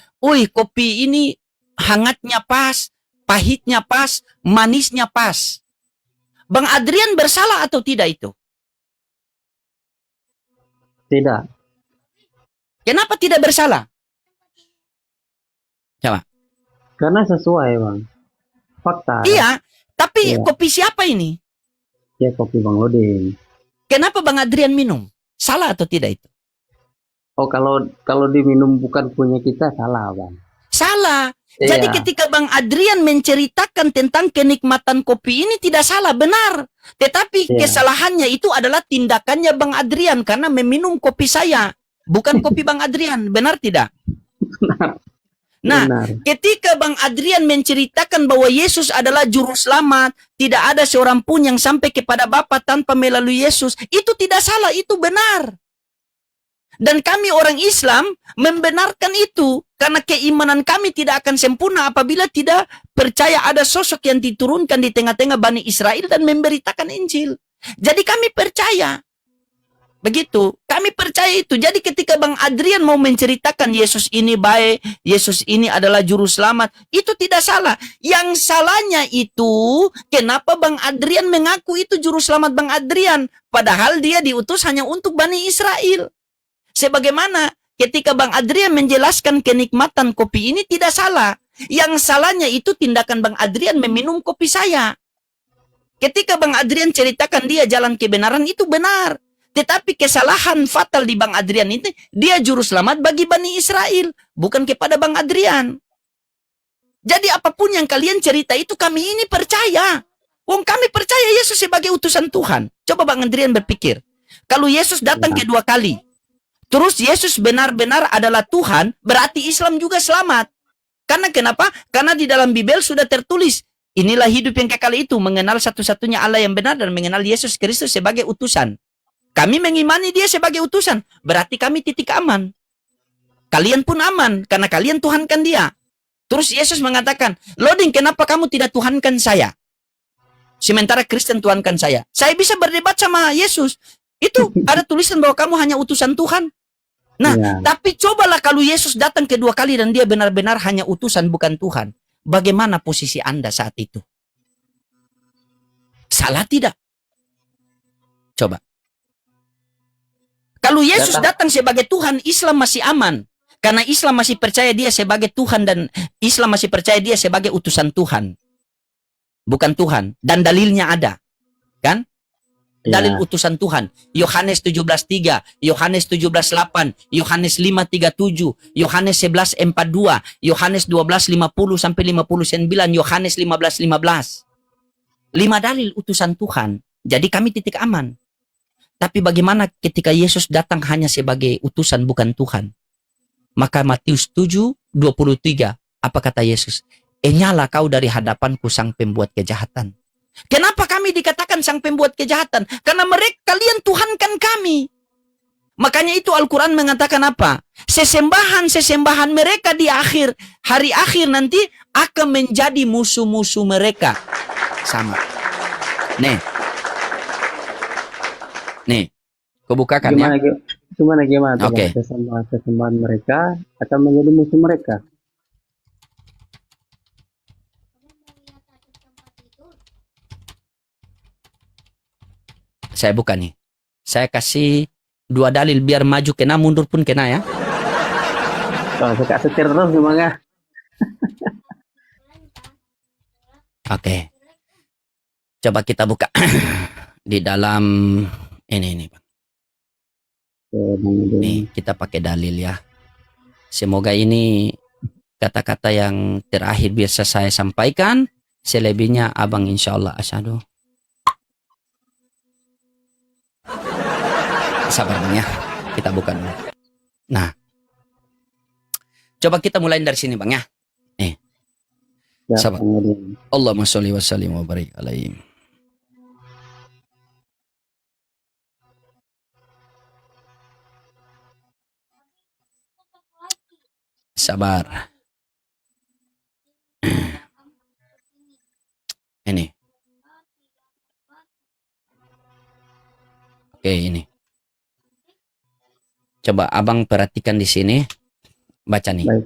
A: kopi ini hangatnya pas, pahitnya pas, manisnya pas. Bang Adrian bersalah atau tidak itu?
B: Tidak.
A: Kenapa tidak bersalah? Coba.
B: Karena sesuai, Bang. Fakta.
A: Iya, tapi
B: Iya.
A: kopi siapa ini?
B: Ya, kopi Bang Loding.
A: Kenapa Bang Adrian minum? Salah atau tidak itu?
B: Oh, kalau diminum bukan punya kita, salah, Bang.
A: Salah.
B: Iya.
A: Jadi ketika Bang Adrian menceritakan tentang kenikmatan kopi ini tidak salah, benar. Tetapi
B: Iya.
A: kesalahannya itu adalah tindakannya Bang Adrian karena meminum kopi saya, bukan kopi Bang Adrian. Benar tidak? Nah,
B: Benar.
A: ketika Bang Adrian menceritakan bahwa Yesus adalah juru selamat, tidak ada seorang pun yang sampai kepada Bapa tanpa melalui Yesus, itu tidak salah, itu benar. Dan kami orang Islam membenarkan itu karena keimanan kami tidak akan sempurna apabila tidak percaya ada sosok yang diturunkan di tengah-tengah Bani Israel dan memberitakan Injil. Jadi kami percaya. Begitu, kami percaya itu. Jadi ketika Bang Adrian mau menceritakan Yesus ini baik, Yesus ini adalah juru selamat, itu tidak salah. Yang salahnya itu, kenapa Bang Adrian mengaku itu juru selamat Bang Adrian, padahal dia diutus hanya untuk Bani Israel. Sebagaimana ketika Bang Adrian menjelaskan kenikmatan kopi ini tidak salah. Yang salahnya itu tindakan Bang Adrian meminum kopi saya. Ketika Bang Adrian ceritakan dia jalan kebenaran, itu benar. Tetapi kesalahan fatal di Bang Adrian ini, dia juru selamat bagi Bani Israel, bukan kepada Bang Adrian. Jadi apapun yang kalian cerita itu kami ini percaya. Wong kami percaya Yesus sebagai utusan Tuhan. Coba Bang Adrian berpikir. Kalau Yesus datang kedua kali, terus Yesus benar-benar adalah Tuhan, berarti Islam juga selamat. Karena kenapa? Karena di dalam Bible sudah tertulis, inilah hidup yang kekal itu, mengenal satu-satunya Allah yang benar dan mengenal Yesus Kristus sebagai utusan. Kami mengimani dia sebagai utusan, berarti kami titik aman. Kalian pun aman, karena kalian tuhankan dia. Terus Yesus mengatakan, Loading, kenapa kamu tidak tuhankan saya? Sementara Kristen tuhankan saya. Saya bisa berdebat sama Yesus. Itu ada tulisan bahwa kamu hanya utusan Tuhan. Nah,
B: Ya.
A: tapi cobalah kalau Yesus datang kedua kali dan dia benar-benar hanya utusan bukan Tuhan. Bagaimana posisi Anda saat itu? Salah tidak? Coba. Kalau Yesus
B: Datang.
A: datang sebagai Tuhan, Islam masih aman. Karena Islam masih percaya dia sebagai Tuhan dan Islam masih percaya dia sebagai utusan Tuhan. Bukan Tuhan. Dan dalilnya ada. Kan? Dalil
B: Ya.
A: utusan Tuhan. Yohanes 17:3, Yohanes 17:8, Yohanes 5:37, Yohanes 11:42, Yohanes 12:50 sampai 59, Yohanes 15:15. 5 dalil utusan Tuhan. Jadi kami titik aman. Tapi bagaimana ketika Yesus datang hanya sebagai utusan bukan Tuhan? Maka Matius 7:23, apa kata Yesus? Nyala kau dari hadapanku sang pembuat kejahatan. Kenapa kami dikatakan sang pembuat kejahatan? Karena kalian tuhankan kami. Makanya itu Al-Quran mengatakan apa? Sesembahan-sesembahan mereka di hari akhir nanti akan menjadi musuh-musuh mereka. Sama. Nih, kau bukakan ya.
B: Gimana tuh,
A: Oke.
B: Bang? Sesembahan mereka akan menjadi musuh mereka.
A: Saya buka nih. Saya kasih 2 dalil biar maju kena, mundur pun kena ya.
B: Kalau suka setir terus gimana?
A: Oke. Coba kita buka di dalam ini Bang. Nih, kita pakai dalil ya. Semoga ini kata-kata yang terakhir biasa saya sampaikan. Selebihnya abang insya Allah asyhadu. Sabar Bang ya. Kita buka dulu. Nah. Coba kita mulai dari sini Bang ya.
B: Ya,
A: Sabar.
B: kemudian.
A: Allahumma sholli wa sallim wa barik alaihi. Sabar. Ini. Oke, ini. Coba abang perhatikan di sini. Baca nih.
B: Baik.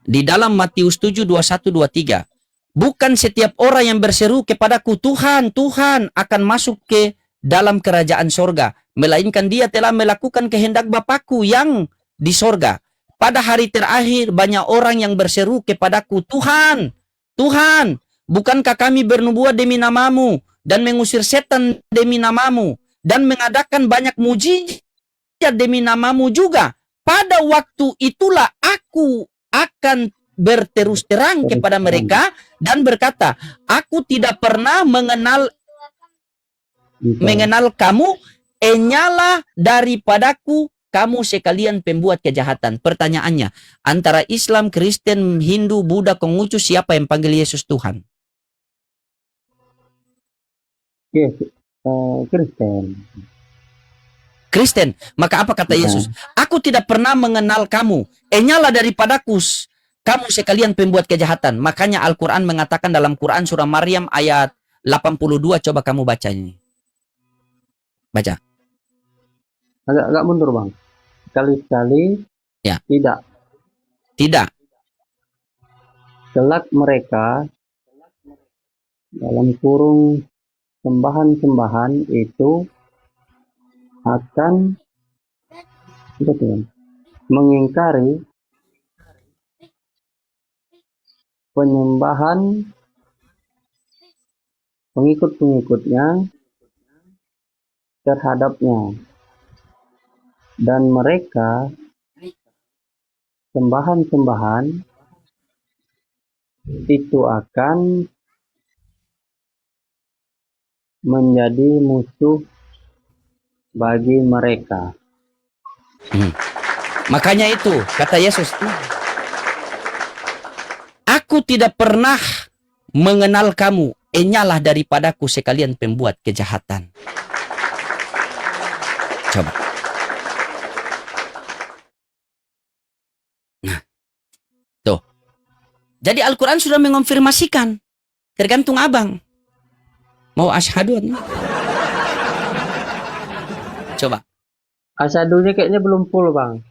A: Di dalam Matius 7:21-23. Bukan setiap orang yang berseru kepadaku Tuhan, Tuhan akan masuk ke dalam kerajaan sorga. Melainkan dia telah melakukan kehendak Bapakku yang di sorga. Pada hari terakhir banyak orang yang berseru kepadaku Tuhan, Tuhan, bukankah kami bernubuat demi namamu dan mengusir setan demi namamu dan mengadakan banyak mujizat demi namamu juga. Pada waktu itulah aku akan berterus terang kepada mereka dan berkata, aku tidak pernah mengenal kamu, enyalah daripadaku kamu sekalian pembuat kejahatan. Pertanyaannya, antara Islam, Kristen, Hindu, Buddha, Konghucu, siapa yang panggil Yesus Tuhan?
B: Kristen.
A: Kristen. Maka apa kata Yesus? Aku tidak pernah mengenal kamu, enyalah daripadaku kamu sekalian pembuat kejahatan. Makanya Al-Quran mengatakan dalam Quran surah Maryam ayat 82, coba kamu baca ini. Baca.
B: Agak mundur Bang. Sekali-sekali
A: Ya. Tidak.
B: Kelak mereka dalam kurung sembahan-sembahan itu akan mengingkari penyembahan pengikut-pengikutnya terhadapnya, dan mereka sembahan-sembahan itu akan menjadi musuh bagi mereka.
A: Makanya itu kata Yesus, aku tidak pernah mengenal kamu, enyalah daripadaku sekalian pembuat kejahatan. Coba. Nah, tuh. Jadi Al-Quran sudah mengonfirmasikan. Tergantung abang. Mau asyhadu? Coba.
B: Asyadunya kayaknya belum full Bang.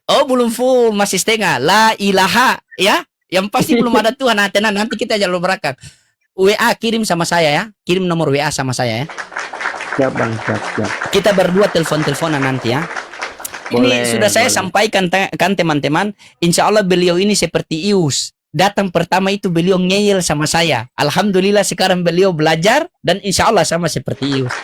A: Oh, belum full, masih setengah. La ilaha, ya. Yang pasti belum ada Tuhan. Nah, tenang, nanti kita jalur belakang. WA kirim sama saya ya. Kirim nomor WA sama saya ya.
B: Siap bang, siap, siap.
A: Kita berdua telepon-teleponan nanti ya.
B: Boleh,
A: Ini sudah saya
B: boleh.
A: sampaikan kan teman-teman. Insya Allah beliau ini seperti Ius. Datang pertama itu beliau ngeyel sama saya. Alhamdulillah sekarang beliau belajar dan insya Allah sama seperti Ius.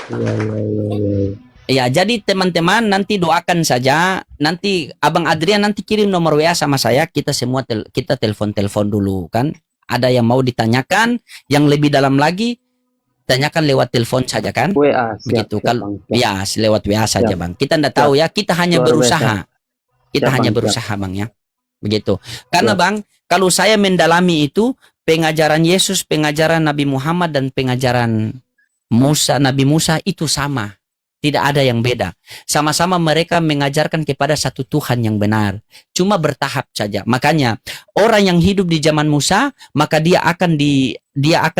B: Iya, iya, iya, iya.
A: Ya, jadi teman-teman nanti doakan saja. Nanti Abang Adrian nanti kirim nomor WA sama saya. Kita semua kita telepon-telepon dulu kan. Ada yang mau ditanyakan, yang lebih dalam lagi, tanyakan lewat telepon saja kan.
B: WA, siap,
A: Begitu
B: siap,
A: kalau
B: bang, siap.
A: ya lewat WA saja
B: Siap.
A: Bang. Kita ndak tahu ya. Kita hanya
B: Luar
A: berusaha. Kita
B: Siap,
A: hanya
B: Bang,
A: berusaha Bang ya. Begitu. Karena
B: Siap.
A: Bang, kalau saya mendalami itu pengajaran Yesus, pengajaran Nabi Muhammad dan pengajaran Nabi Musa itu sama. Tidak ada yang beda. Sama-sama mereka mengajarkan kepada satu Tuhan yang benar. Cuma bertahap saja. Makanya orang yang hidup di zaman Musa, maka dia akan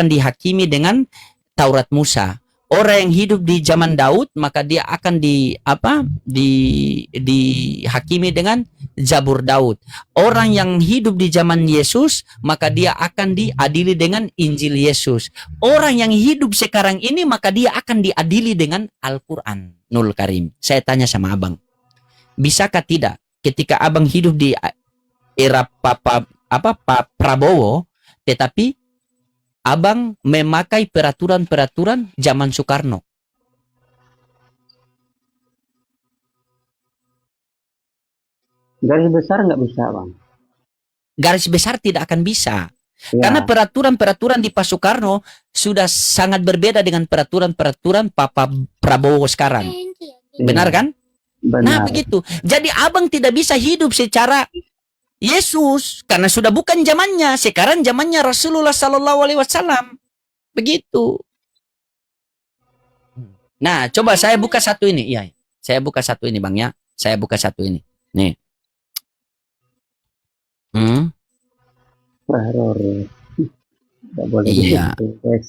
A: dihakimi dengan Taurat Musa. Orang yang hidup di zaman Daud, maka dia akan dihakimi dengan Zabur Daud. Orang yang hidup di zaman Yesus, maka dia akan diadili dengan Injil Yesus. Orang yang hidup sekarang ini, maka dia akan diadili dengan Al-Quran Nul Karim. Saya tanya sama Abang, bisakah tidak ketika Abang hidup di era Pak Prabowo, tetapi Abang memakai peraturan-peraturan zaman Soekarno?
B: Garis besar nggak bisa bang.
A: Garis besar tidak akan bisa.
B: Ya,
A: Karena peraturan-peraturan di Pak Soekarno sudah sangat berbeda dengan peraturan-peraturan Pak Prabowo sekarang.
B: iya,
A: Benar kan? Nah,
B: benar.
A: begitu. Jadi Abang tidak bisa hidup secara Yesus karena sudah bukan zamannya. Sekarang zamannya Rasulullah Sallallahu Alaihi Wasallam. Begitu. Nah, coba saya buka satu ini. Iya, saya buka satu ini Bang ya. Saya buka satu ini. Nih.
B: Error. Nggak boleh
A: Iya.
B: gitu, guys.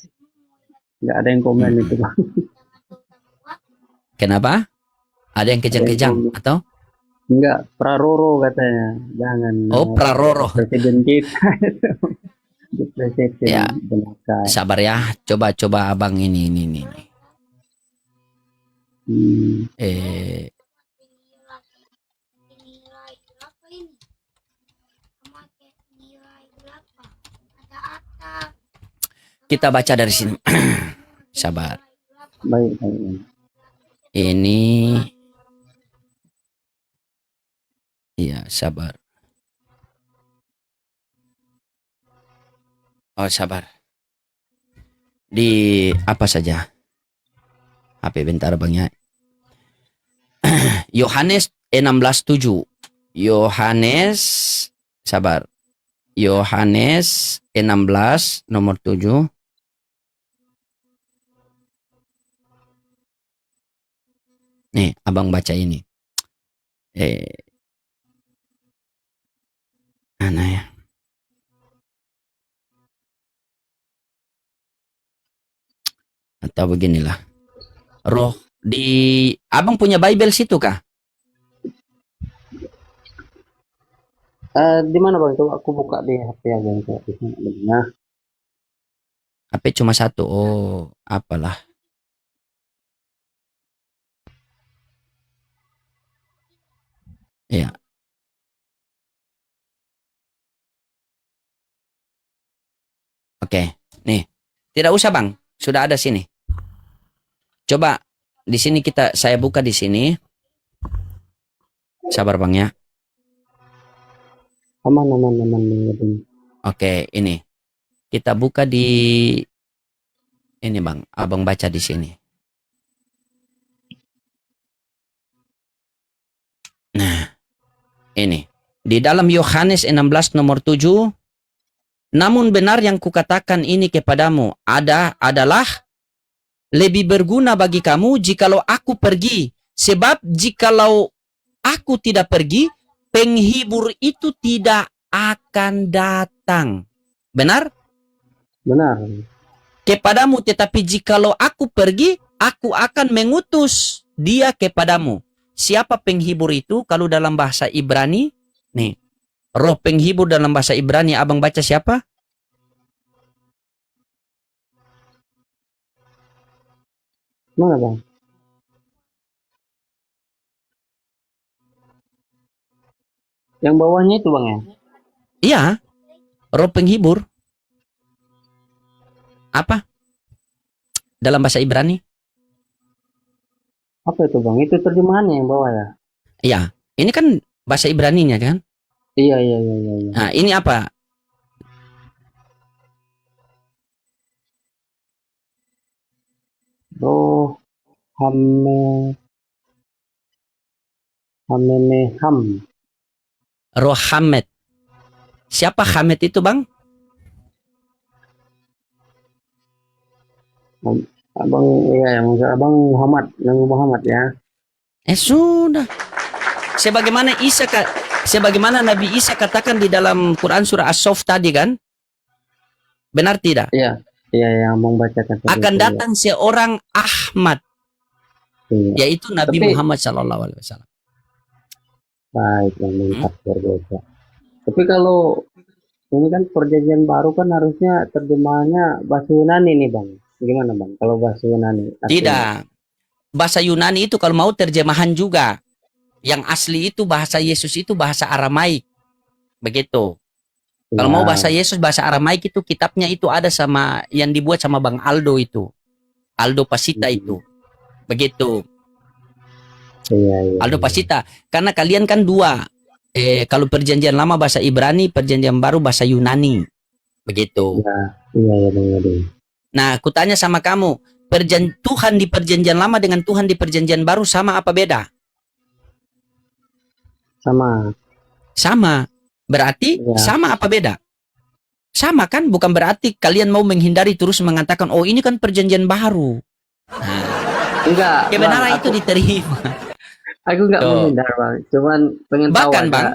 B: Nggak ada yang komen itu bang.
A: Kenapa? Ada yang kejang-kejang atau?
B: Enggak, Praroro katanya. Jangan.
A: Oh, Praroro.
B: Presiden kita itu. Di presiden
A: Ya.
B: belakang.
A: Sabar ya. Coba Abang ini. Kita baca dari sini. Sabar.
B: Baik, baik.
A: Ini. Iya, sabar. Oh, sabar. Di apa saja? HP bentar Bang ya. Yohanes 16:7. Yohanes, sabar. Yohanes 16 nomor 7. Nih, Abang baca ini. Mana ya? Atau beginilah. Roh di Abang punya Bible situ kah?
B: Di mana bang? Coba aku buka di HP aja. Di sana ada. Nah,
A: HP cuma satu. Oh, apalah. Ya. Oke, nih. Tidak usah Bang, sudah ada sini. Coba di sini saya buka di sini. Sabar Bang ya.
B: aman.
A: Oke, ini. Kita buka di ini Bang, Abang baca di sini. Nah, ini. Di dalam Yohanes 16 nomor 7, namun benar yang kukatakan ini kepadamu adalah lebih berguna bagi kamu jikalau aku pergi. Sebab jikalau aku tidak pergi, penghibur itu tidak akan datang. Benar?
B: Benar.
A: Kepadamu, tetapi jikalau aku pergi, aku akan mengutus dia kepadamu. Siapa penghibur itu? Kalau dalam bahasa Ibrani, nih, roh penghibur dalam bahasa Ibrani, Abang baca siapa?
B: Mana bang? Yang bawahnya itu bang ya?
A: Iya, roh penghibur. Apa? Dalam bahasa Ibrani?
B: Apa itu bang? Itu terjemahannya yang bawah ya?
A: Iya, ini kan bahasa Ibraninya kan?
B: Iya iya iya iya. Iya.
A: Nah, ini apa?
B: Roh hame Hameneham.
A: Roh Hamed. Siapa Hamed itu, Bang?
B: Abang iya yang abang Muhammad, Nabi Muhammad ya.
A: Sudah. Sebagaimana Nabi Isa katakan di dalam Quran surah As-Saff tadi kan? Benar tidak?
B: Iya iya yang abang bacakan tadi
A: Akan
B: itu,
A: datang seorang Ahmad,
B: iya.
A: yaitu Nabi
B: Tapi-
A: Muhammad Sallallahu Alaihi Wasallam.
B: Baik, yang mantap luar biasa. Tapi kalau ini kan perjanjian baru kan harusnya terjemahannya bahasa Yunani nih bang. Gimana bang? Kalau bahasa Yunani? artinya?
A: Tidak. Bahasa Yunani itu kalau mau terjemahan juga. Yang asli itu bahasa Yesus itu bahasa Aramaik. Begitu. Kalau
B: Ya,
A: mau bahasa Yesus bahasa Aramaik itu kitabnya itu ada sama yang dibuat sama Bang Aldo itu. Aldo Pasita itu. Begitu.
B: iya iya.
A: Aldo Pasita. Karena kalian kan dua. Kalau perjanjian lama bahasa Ibrani, perjanjian baru bahasa Yunani. Begitu.
B: Iya iya bang. Iya.
A: Nah, kutanya sama kamu, Tuhan di perjanjian lama dengan Tuhan di perjanjian baru sama apa beda?
B: Sama.
A: Sama. Berarti
B: Ya.
A: sama apa beda? Sama kan? Bukan berarti kalian mau menghindari terus mengatakan, oh ini kan perjanjian baru. Nah,
B: Enggak.
A: kebenaran
B: Bang,
A: itu diterima.
B: Aku enggak
A: Tuh.
B: menghindar bang. Cuman pengen tahu
A: Bahkan
B: aja.
A: Bang,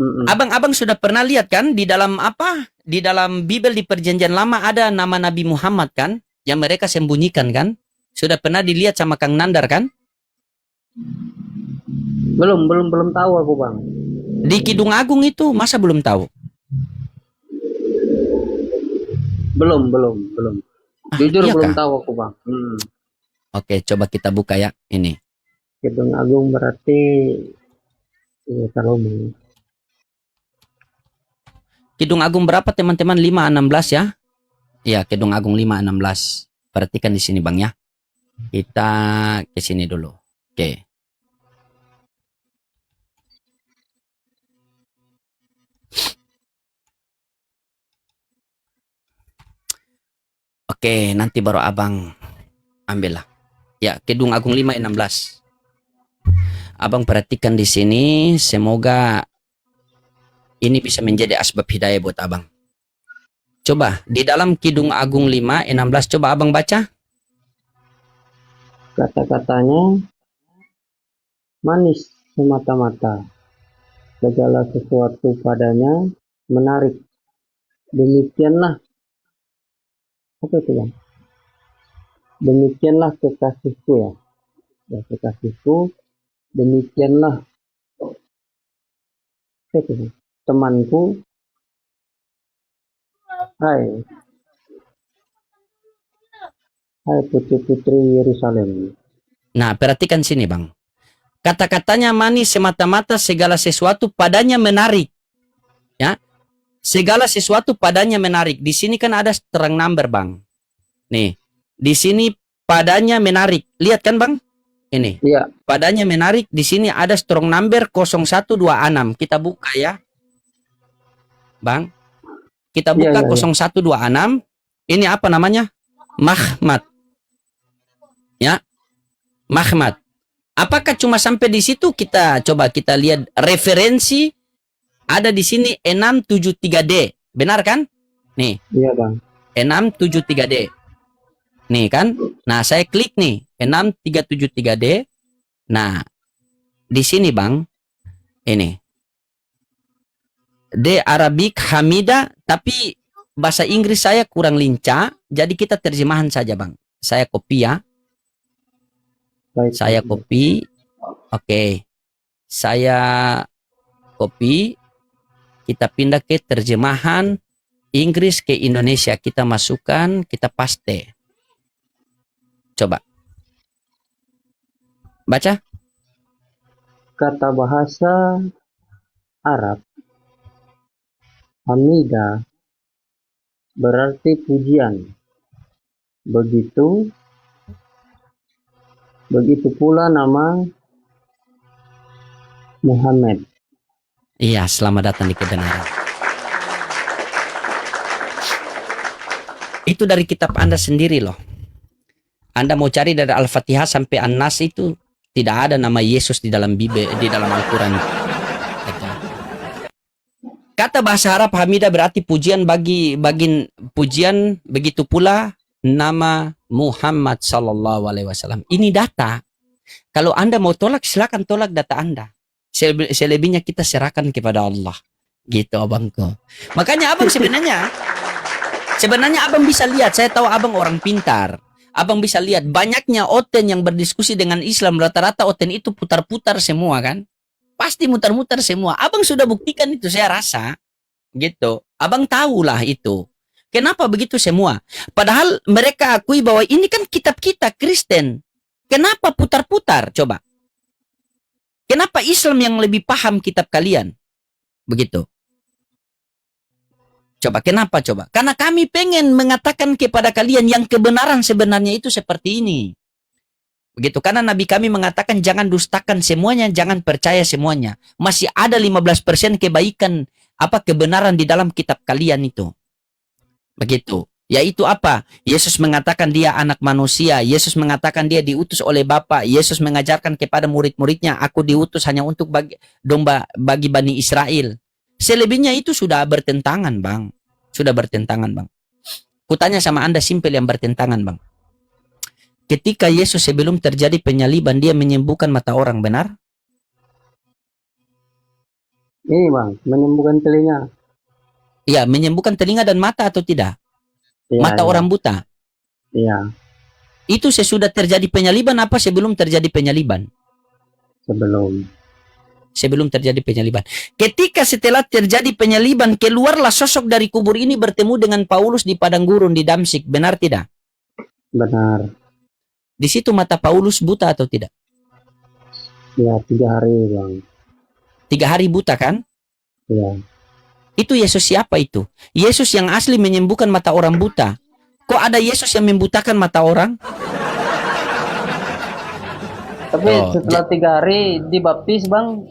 B: Mm-mm.
A: abang-abang sudah pernah lihat kan di dalam apa? Di dalam Bible di perjanjian lama ada nama Nabi Muhammad kan? Yang mereka sembunyikan kan? Sudah pernah dilihat sama Kang Nandar kan?
B: Belum tahu aku bang.
A: Di Kidung Agung itu masa belum tahu?
B: Belum. Jujur
A: iya
B: belum
A: kah?
B: tahu aku bang.
A: Oke, coba kita buka ya. Ini.
B: Kidung Agung berarti iya terlalu.
A: Kidung Agung berapa teman-teman? 5:16 ya? Iya, Kidung Agung 5:16. Perhatikan di sini Bang ya. Kita ke sini dulu. Oke. Oke, nanti baru Abang ambillah. Ya, Kidung Agung 5:16. Abang perhatikan di sini, semoga ini bisa menjadi asbab hidayah buat Abang. Coba di dalam Kidung Agung 5:16 coba Abang baca.
B: Kata-katanya manis semata-mata. Segala sesuatu padanya menarik. Demikianlah apa itu bang? Demikianlah kekasihku ya. Ya kekasihku. Demikianlah apa itu, bang? Temanku. Hai putri-putri Yerusalem.
A: Nah, perhatikan sini Bang. Kata-katanya manis semata-mata, segala sesuatu padanya menarik. Ya. Segala sesuatu padanya menarik. Di sini kan ada terang number, Bang. Nih. Di sini padanya menarik. Lihat kan, Bang? Ini.
B: Iya.
A: Padanya menarik. Di sini ada strong number 0126. Kita buka ya. Bang. Kita buka
B: Iya, iya, iya.
A: 0126. Ini apa namanya? Mahmad. Ya. Mahmad. Apakah cuma sampai di situ? Kita coba kita lihat referensi ada di sini 673D. Benar kan? Nih,
B: Iya bang.
A: 673D. Nih kan? Nah, saya klik nih 6373D. Nah, di sini Bang, ini D Arabik Hamida, tapi bahasa Inggris saya kurang lincah, jadi kita terjemahan saja Bang. Saya copy ya.
B: Baik.
A: Saya copy. Oke. Saya copy. Kita pindah ke terjemahan Inggris ke Indonesia. Kita masukkan, kita paste. Coba. Baca.
B: Kata bahasa Arab hamidah berarti pujian. Begitu pula nama Muhammad.
A: Iya, selamat datang di kebenaran. Itu dari kitab Anda sendiri loh. Anda mau cari dari Al-Fatihah sampai An-Nas itu tidak ada nama Yesus di dalam Bible, di dalam Al-Quran. Kata bahasa Arab hamidah berarti pujian pujian, begitu pula nama Muhammad sallallahu alaihi wasallam. Ini data. Kalau Anda mau tolak, silakan tolak data Anda. Selebihnya kita serahkan kepada Allah. Gitu abangku. Makanya abang sebenarnya abang bisa lihat, saya tahu abang orang pintar. Abang bisa lihat banyaknya oten yang berdiskusi dengan Islam, rata-rata oten itu putar-putar semua kan? Pasti mutar-mutar semua. Abang sudah buktikan itu, saya rasa. Gitu. Abang tahulah itu. Kenapa begitu semua? Padahal mereka akui bahwa ini kan kitab kita Kristen. Kenapa putar-putar? Coba. Kenapa Islam yang lebih paham kitab kalian? Begitu. Coba, kenapa coba? Karena kami pengen mengatakan kepada kalian yang kebenaran sebenarnya itu seperti ini. Begitu, karena Nabi kami mengatakan jangan dustakan semuanya, jangan percaya semuanya. Masih ada 15% kebaikan, kebenaran di dalam kitab kalian itu. Begitu. Yaitu apa? Yesus mengatakan dia anak manusia. Yesus mengatakan dia diutus oleh Bapa. Yesus mengajarkan kepada murid-muridnya, aku diutus hanya untuk bagi Bani Israel. Selebihnya itu sudah bertentangan, Bang. Sudah bertentangan, Bang. Kutanya sama Anda simpel yang bertentangan, Bang. Ketika Yesus sebelum terjadi penyaliban, dia menyembuhkan mata orang, benar?
B: Ini Bang, menyembuhkan telinga.
A: Iya, menyembuhkan telinga dan mata atau tidak?
B: Ya,
A: mata orang buta.
B: Iya,
A: Itu sesudah terjadi penyaliban apa sebelum terjadi penyaliban? Sebelum terjadi penyaliban. Ketika setelah terjadi penyaliban, keluarlah sosok dari kubur ini bertemu dengan Paulus di padang gurun di Damsyik. Benar tidak?
B: benar.
A: Di situ mata Paulus buta atau tidak?
B: Ya, 3 hari Bang.
A: 3 hari buta kan?
B: Ya,
A: Itu Yesus siapa itu? Yesus yang asli menyembuhkan mata orang buta. Kok ada Yesus yang membutakan mata orang?
B: tapi setelah 3 hari dibaptis Bang,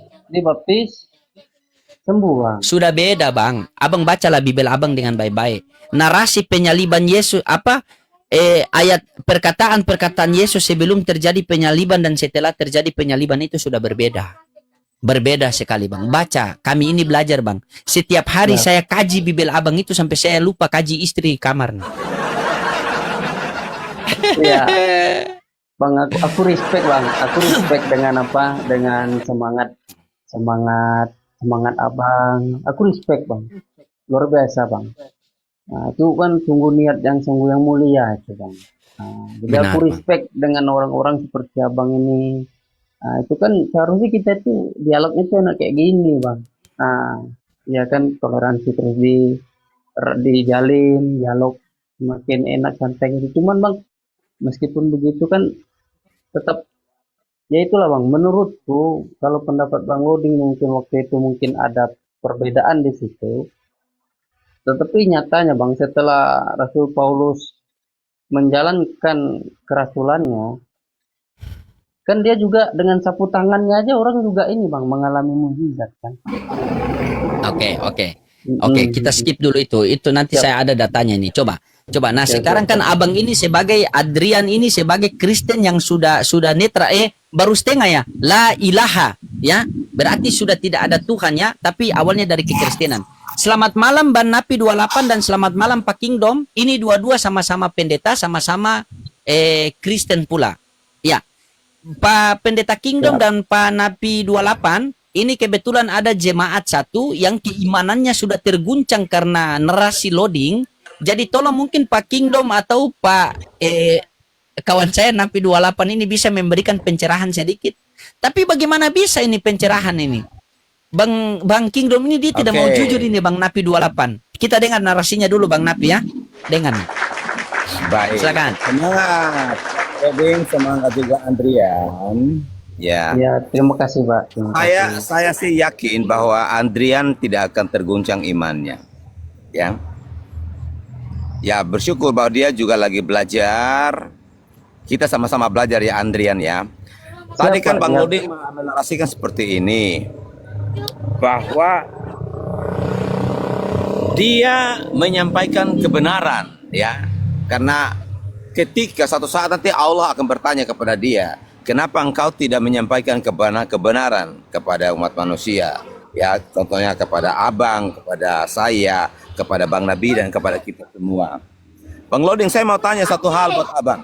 B: sembuh Bang.
A: Sudah beda, Bang. Abang bacalah Bible abang dengan baik-baik. Narasi penyaliban Yesus ayat perkataan Yesus sebelum terjadi penyaliban dan setelah terjadi penyaliban itu sudah berbeda. Berbeda sekali, Bang. Baca, kami ini belajar, Bang. Setiap hari saya kaji Bible abang itu sampai saya lupa kaji istri di kamar.
B: Iya. Bang, aku respect Bang. Aku respect dengan dengan semangat abang. Aku respect Bang. Luar biasa Bang. Nah, itu kan sungguh niat yang mulia itu Bang. Nah, jadi
A: Benar,
B: aku
A: Bang.
B: respect dengan orang-orang seperti abang ini. Nah, itu kan seharusnya kita tuh dialognya tuh enak kayak gini Bang. Nah, ya kan toleransi terus dijalin, dialog makin enak santai gitu. Cuman Bang, meskipun begitu kan tetap ya itulah Bang, menurutku kalau pendapat Bang Oding mungkin waktu itu mungkin ada perbedaan di situ, tetapi nyatanya Bang setelah Rasul Paulus menjalankan kerasulannya kan dia juga dengan sapu tangannya aja orang juga ini Bang mengalami mukjizat kan.
A: Oke, kita skip dulu itu. Itu nanti saya ada datanya nih. Coba. Nah, sekarang kan abang ini sebagai Adrian ini sebagai Kristen yang sudah netra baru setengah ya. La ilaha ya. Berarti sudah tidak ada Tuhan ya, tapi awalnya dari kekristenan. Selamat malam Ban Napi 28 dan selamat malam Pak Kingdom. Ini dua-dua sama-sama pendeta, sama-sama Kristen pula. Ya. Pak Pendeta Kingdom dan Pak Napi 28 ini kebetulan ada jemaat satu yang keimanannya sudah terguncang karena narasi loading. Jadi tolong mungkin Pak Kingdom atau Pak kawan saya Napi 28 ini bisa memberikan pencerahan sedikit. Tapi bagaimana bisa ini pencerahan ini? Bang Kingdom ini dia tidak mau jujur ini Bang Napi 28. Kita dengar narasinya dulu Bang Napi ya. Dengar.
F: Baik.
A: Silakan.
F: Semangat. Oding, semangat juga Andrian. Ya.
B: Ya, terima kasih, Pak. Terima kasih.
F: Saya sih yakin bahwa Andrian tidak akan terguncang imannya. Ya. Ya, bersyukur bahwa dia juga lagi belajar. Kita sama-sama belajar ya Andrian ya. Tadi
B: Siap,
F: kan
B: Pak,
F: Bang
B: siap.
F: Loding menarasikan seperti ini. Bahwa dia menyampaikan kebenaran ya. Karena ketika satu saat nanti Allah akan bertanya kepada dia, kenapa engkau tidak menyampaikan kebenaran kepada umat manusia? Ya, contohnya kepada abang, kepada saya, kepada Bang Nabi dan kepada kita semua. Bang Loding, saya mau tanya satu hal buat abang.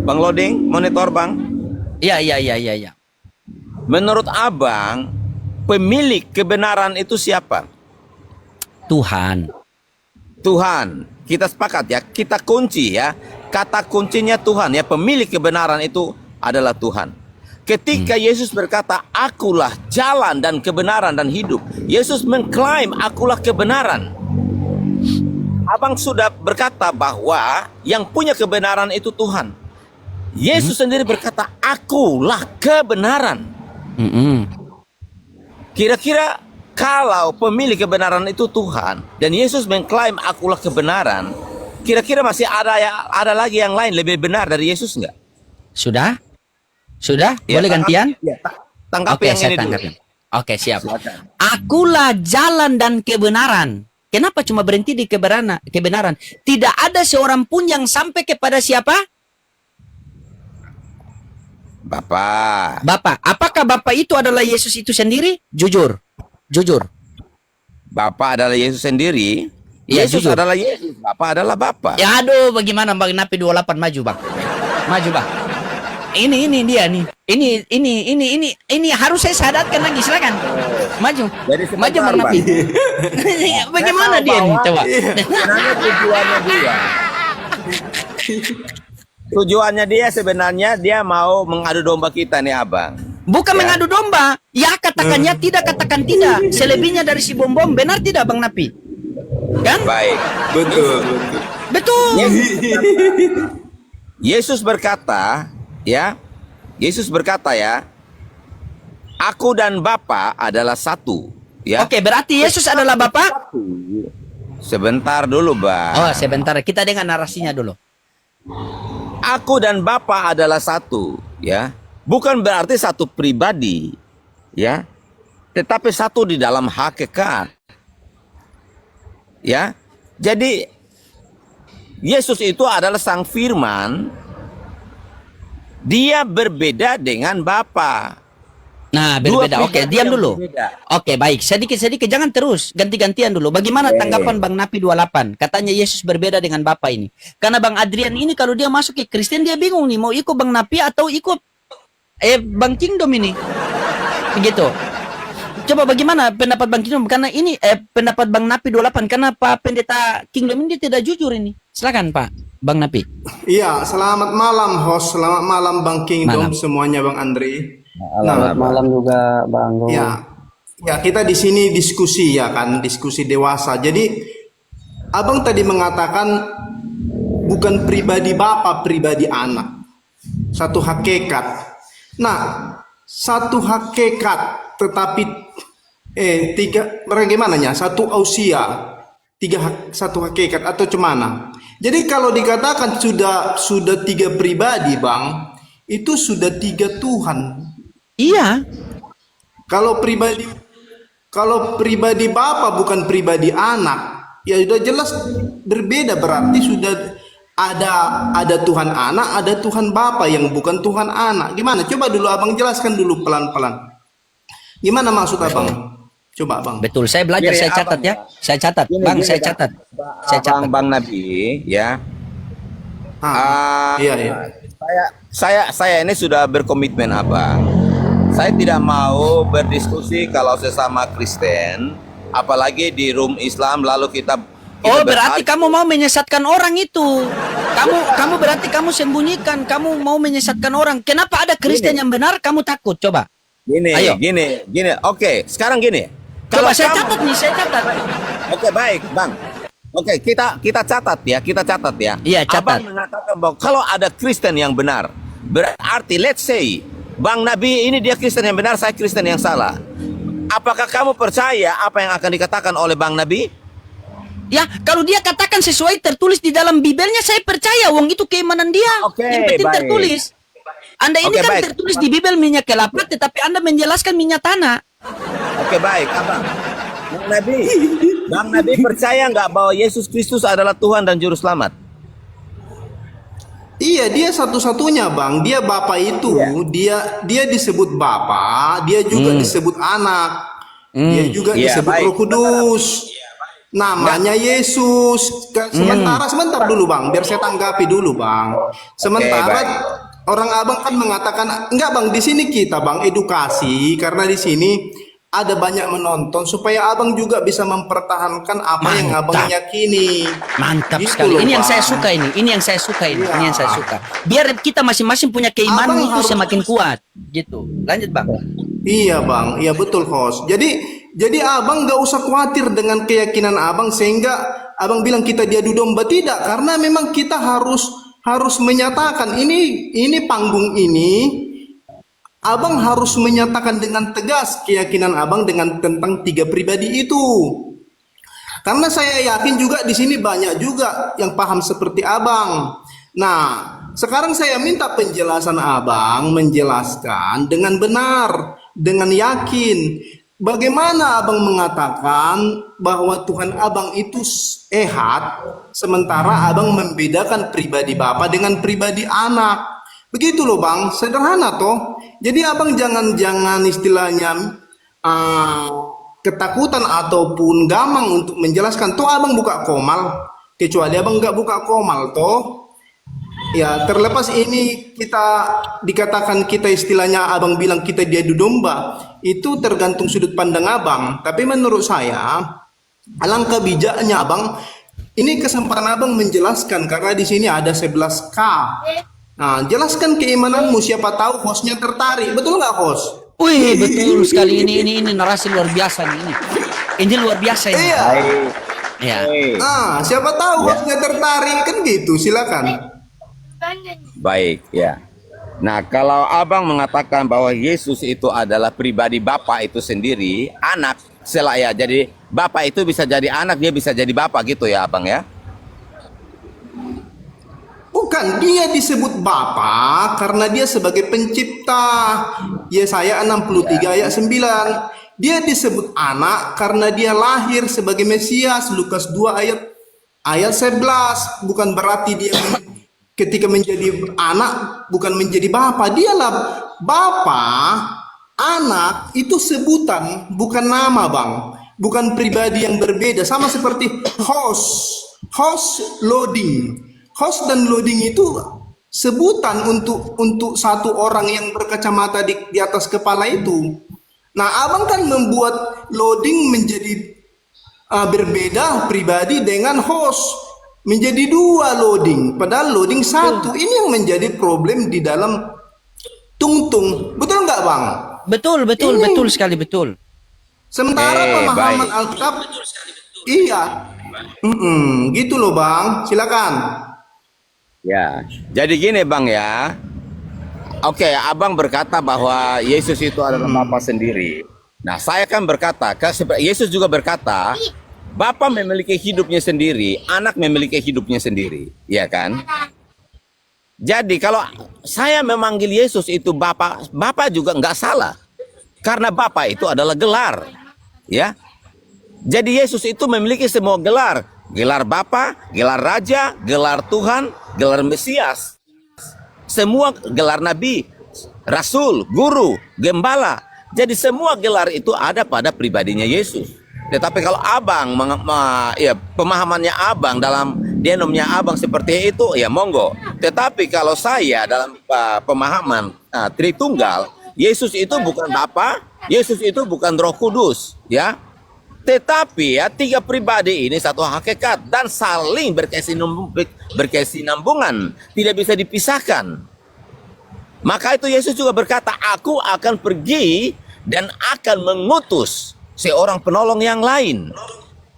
F: Bang Loding, monitor bang.
A: Iya.
F: Menurut abang, pemilik kebenaran itu siapa?
A: Tuhan.
F: Tuhan. Kita sepakat ya, kita kunci ya. Kata kuncinya Tuhan ya, pemilik kebenaran itu adalah Tuhan. Ketika Yesus berkata, akulah jalan dan kebenaran dan hidup. Yesus mengklaim, akulah kebenaran. Abang sudah berkata bahwa yang punya kebenaran itu Tuhan. Yesus sendiri berkata, akulah kebenaran. Kira-kira kalau pemilik kebenaran itu Tuhan dan Yesus mengklaim akulah kebenaran, kira-kira masih ada lagi yang lain lebih benar dari Yesus enggak?
A: Sudah?
F: Ya,
A: Boleh gantian?
F: Tanggapi
A: Oke,
F: yang
A: saya
F: ini dulu.
A: tanggapin. Oke, siap.
F: Silakan.
A: Akulah jalan dan kebenaran. Kenapa cuma berhenti di kebenaran? Tidak ada seorang pun yang sampai kepada siapa?
F: Bapak.
A: Bapak. Apakah Bapak itu adalah Yesus itu sendiri? Jujur.
F: Bapak adalah Yesus sendiri.
A: Iya,
F: Yesus
A: jujur.
F: adalah Yesus. Bapak adalah Bapak.
A: Ya aduh, bagaimana Bang Napi 28 maju, Bang. Maju, Bang. Ini dia nih. Ini harus saya sadarkan lagi, silakan. Maju.
F: Jadi sebentar,
A: Maju Bang Napi. Bagaimana
F: Saya tahu
A: dia nih?
F: bahwa-
A: Coba.
F: Sebenarnya tujuannya dia sebenarnya dia mau mengadu domba kita nih abang.
A: Bukan
F: Ya.
A: mengadu domba. Ya katakannya tidak, katakan tidak. Selebihnya dari si bom-bom. Benar tidak Bang Napi? Kan?
F: Baik. Betul.
A: Betul.
F: Yesus berkata, ya. Yesus berkata ya, aku dan Bapa adalah satu. Ya.
A: Oke, berarti Yesus adalah Bapa?
F: Sebentar dulu, Bang.
A: Oh, sebentar. Kita dengar narasinya dulu.
F: Aku dan Bapa adalah satu, ya. Bukan berarti satu pribadi, ya. Tetapi satu di dalam hakikat. Ya. Jadi Yesus itu adalah Sang Firman. Dia berbeda dengan Bapa.
A: Nah,
F: Dua
A: berbeda. Oke,
F: pribadi
A: diam
F: yang
A: dulu.
F: berbeda.
A: Oke, baik. Sedikit-sedikit. Jangan terus. Ganti-gantian dulu. Bagaimana tanggapan Bang Napi 28? Katanya Yesus berbeda dengan Bapa ini. Karena Bang Adrian ini kalau dia masuk ke Kristen, dia bingung nih. Mau ikut Bang Napi atau ikut Bang Kingdom ini. Begitu. Coba bagaimana pendapat Bang Kingdom? Karena ini pendapat Bang Napi 28. Karena Pak Pendeta Kingdom ini dia tidak jujur ini. Silakan Pak, Bang Napi.
G: Iya, selamat malam host, selamat malam Bang Kingdom,
A: Malam.
G: semuanya Bang Andri.
B: Selamat malam juga, Bang Anggo.
G: Ya, ya kita di sini diskusi ya kan, diskusi dewasa. Jadi Abang tadi mengatakan bukan pribadi bapak, pribadi anak, satu hakikat. Nah, satu hakikat, tetapi bagaimana? Satu ausia, satu hakikat atau cemana? Jadi kalau dikatakan sudah tiga pribadi, Bang, itu sudah tiga Tuhan.
A: Iya.
G: Kalau pribadi bapak bukan pribadi anak, ya sudah jelas berbeda, berarti sudah ada Tuhan anak, ada Tuhan bapak yang bukan Tuhan anak. Gimana? Coba dulu Abang jelaskan dulu pelan-pelan. Gimana maksud Abang? Coba Bang.
A: Betul. Saya belajar,
F: Gini,
A: saya catat
F: Abang,
A: ya. Saya catat.
F: Gini,
A: Bang,
F: gini,
A: saya
F: Bang.
A: catat. Saya catat.
F: Bang Nabi, ya.
G: Iya.
F: Saya ini sudah berkomitmen abang. Saya tidak mau berdiskusi kalau sesama Kristen, apalagi di room Islam lalu kita
A: Oh, berarti kamu mau menyesatkan orang itu. Kamu berarti kamu sembunyikan, kamu mau menyesatkan orang. Kenapa ada Kristen yang benar kamu takut? Coba. Ayo.
F: gini. Oke, sekarang gini.
A: Coba
F: Kalau
A: saya
F: kamu-
A: catat nih, saya catat.
F: Oke, baik, Bang. Oke, kita catat ya, kita catat ya.
A: Iya, catat.
F: Abang mengatakan bahwa kalau ada Kristen yang benar, berarti let's say Bang Nabi ini dia Kristen yang benar, saya Kristen yang salah. Apakah kamu percaya apa yang akan dikatakan oleh Bang Nabi?
A: Ya, kalau dia katakan sesuai tertulis di dalam Bibelnya, saya percaya. Wong itu keimanan dia.
F: Oke,
A: Yang penting
F: baik.
A: tertulis. Anda ini
F: Oke,
A: kan
F: baik.
A: tertulis di Bibel minyak kelapa, tetapi Anda menjelaskan minyak tanah.
F: Oke, baik, Abang. Bang Nabi percaya nggak bahwa Yesus Kristus adalah Tuhan dan Juru Selamat?
G: Iya, dia satu-satunya Bang. Dia Bapa itu, dia disebut Bapa, dia juga disebut anak. Dia juga
F: Iya,
G: disebut
F: baik.
G: Roh Kudus. Namanya Yesus. Sebentar dulu Bang, biar saya tanggapi dulu Bang. Sementara
F: baik.
G: orang Abang kan mengatakan enggak Bang, di sini kita Bang edukasi karena di sini ada banyak menonton supaya Abang juga bisa mempertahankan apa yang Abang
A: Mantap.
G: yakini.
A: Mantap
G: Gitu
A: sekali.
G: loh,
A: Ini yang
G: Bang.
A: saya suka ini. Ini yang saya suka ini.
G: Iya.
A: Ini yang saya suka. Biar kita masing-masing punya keimanan
G: Abang
A: itu
G: harus-
A: semakin kuat. Gitu. Lanjut, Bang.
G: Iya Bang, iya betul host. Jadi Abang nggak usah khawatir dengan keyakinan Abang sehingga Abang bilang kita diadu domba, tidak, karena memang kita harus menyatakan ini panggung ini. Abang harus menyatakan dengan tegas keyakinan Abang dengan tentang 3 pribadi itu. Karena saya yakin juga di sini banyak juga yang paham seperti Abang. Nah, sekarang saya minta penjelasan Abang menjelaskan dengan benar, dengan yakin. Bagaimana Abang mengatakan bahwa Tuhan Abang itu ehad, sementara Abang membedakan pribadi Bapa dengan pribadi anak. Begitu loh Bang, sederhana toh. Jadi Abang jangan istilahnya ketakutan ataupun gamang untuk menjelaskan. Toh Abang buka komal, kecuali Abang nggak buka komal toh. Ya terlepas ini kita dikatakan kita istilahnya Abang bilang kita diadu domba, itu tergantung sudut pandang Abang. Tapi menurut saya alangkah bijaknya Abang, ini kesempatan Abang menjelaskan karena di sini ada 11K. Nah, jelaskan keimananmu, siapa tahu hostnya tertarik. Betul nggak host?
A: Wih, betul sekali. Ini narasi luar biasa nih. Ini luar biasa ini.
G: Iya.
A: Ya.
G: Ah, siapa tahu hostnya tertarik kan gitu. Silakan.
F: Baik, ya. Nah, kalau Abang mengatakan bahwa Yesus itu adalah pribadi Bapa itu sendiri, anak selaya. Jadi Bapa itu bisa jadi anak, dia bisa jadi Bapa gitu ya, Abang ya?
G: Bukan, dia disebut Bapa karena dia sebagai pencipta. Yesaya 63 ayat 9. Dia disebut anak karena dia lahir sebagai Mesias. Lukas 2 ayat 11. Bukan berarti dia ketika menjadi anak bukan menjadi bapa. Dialah bapa, anak itu sebutan, bukan nama Bang. Bukan pribadi yang berbeda. Sama seperti host loading. Host dan loading itu sebutan untuk satu orang yang berkacamata di atas kepala itu. Nah, Abang kan membuat loading menjadi berbeda pribadi dengan host, menjadi 2 loading, padahal loading 1. Ini yang menjadi problem di dalam tungtung. Betul nggak Bang?
A: Betul
G: Ini-
A: sekali, betul.
G: Sementara pemahaman
F: baik.
G: Alkitab, iya, gitu loh Bang. Silakan.
F: Ya, jadi gini Bang ya. Oke, Abang berkata bahwa Yesus itu adalah Bapa sendiri. Nah, saya kan berkata, Yesus juga berkata, Bapa memiliki hidupnya sendiri, anak memiliki hidupnya sendiri, ya kan? Jadi kalau saya memanggil Yesus itu Bapa, Bapa juga nggak salah. Karena Bapa itu adalah gelar, ya. Jadi Yesus itu memiliki semua gelar. Gelar Bapa, gelar Raja, gelar Tuhan, gelar Mesias. Semua gelar Nabi, Rasul, Guru, Gembala. Jadi semua gelar itu ada pada pribadinya Yesus. Tetapi kalau Abang, pemahamannya Abang dalam denomnya Abang seperti itu, ya monggo. Tetapi kalau saya dalam pemahaman Tritunggal, Yesus itu bukan Bapa, Yesus itu bukan Roh Kudus, ya. Tetapi ya 3 pribadi ini satu hakikat dan saling berkesinambungan, tidak bisa dipisahkan. Maka itu Yesus juga berkata, aku akan pergi dan akan mengutus seorang penolong yang lain.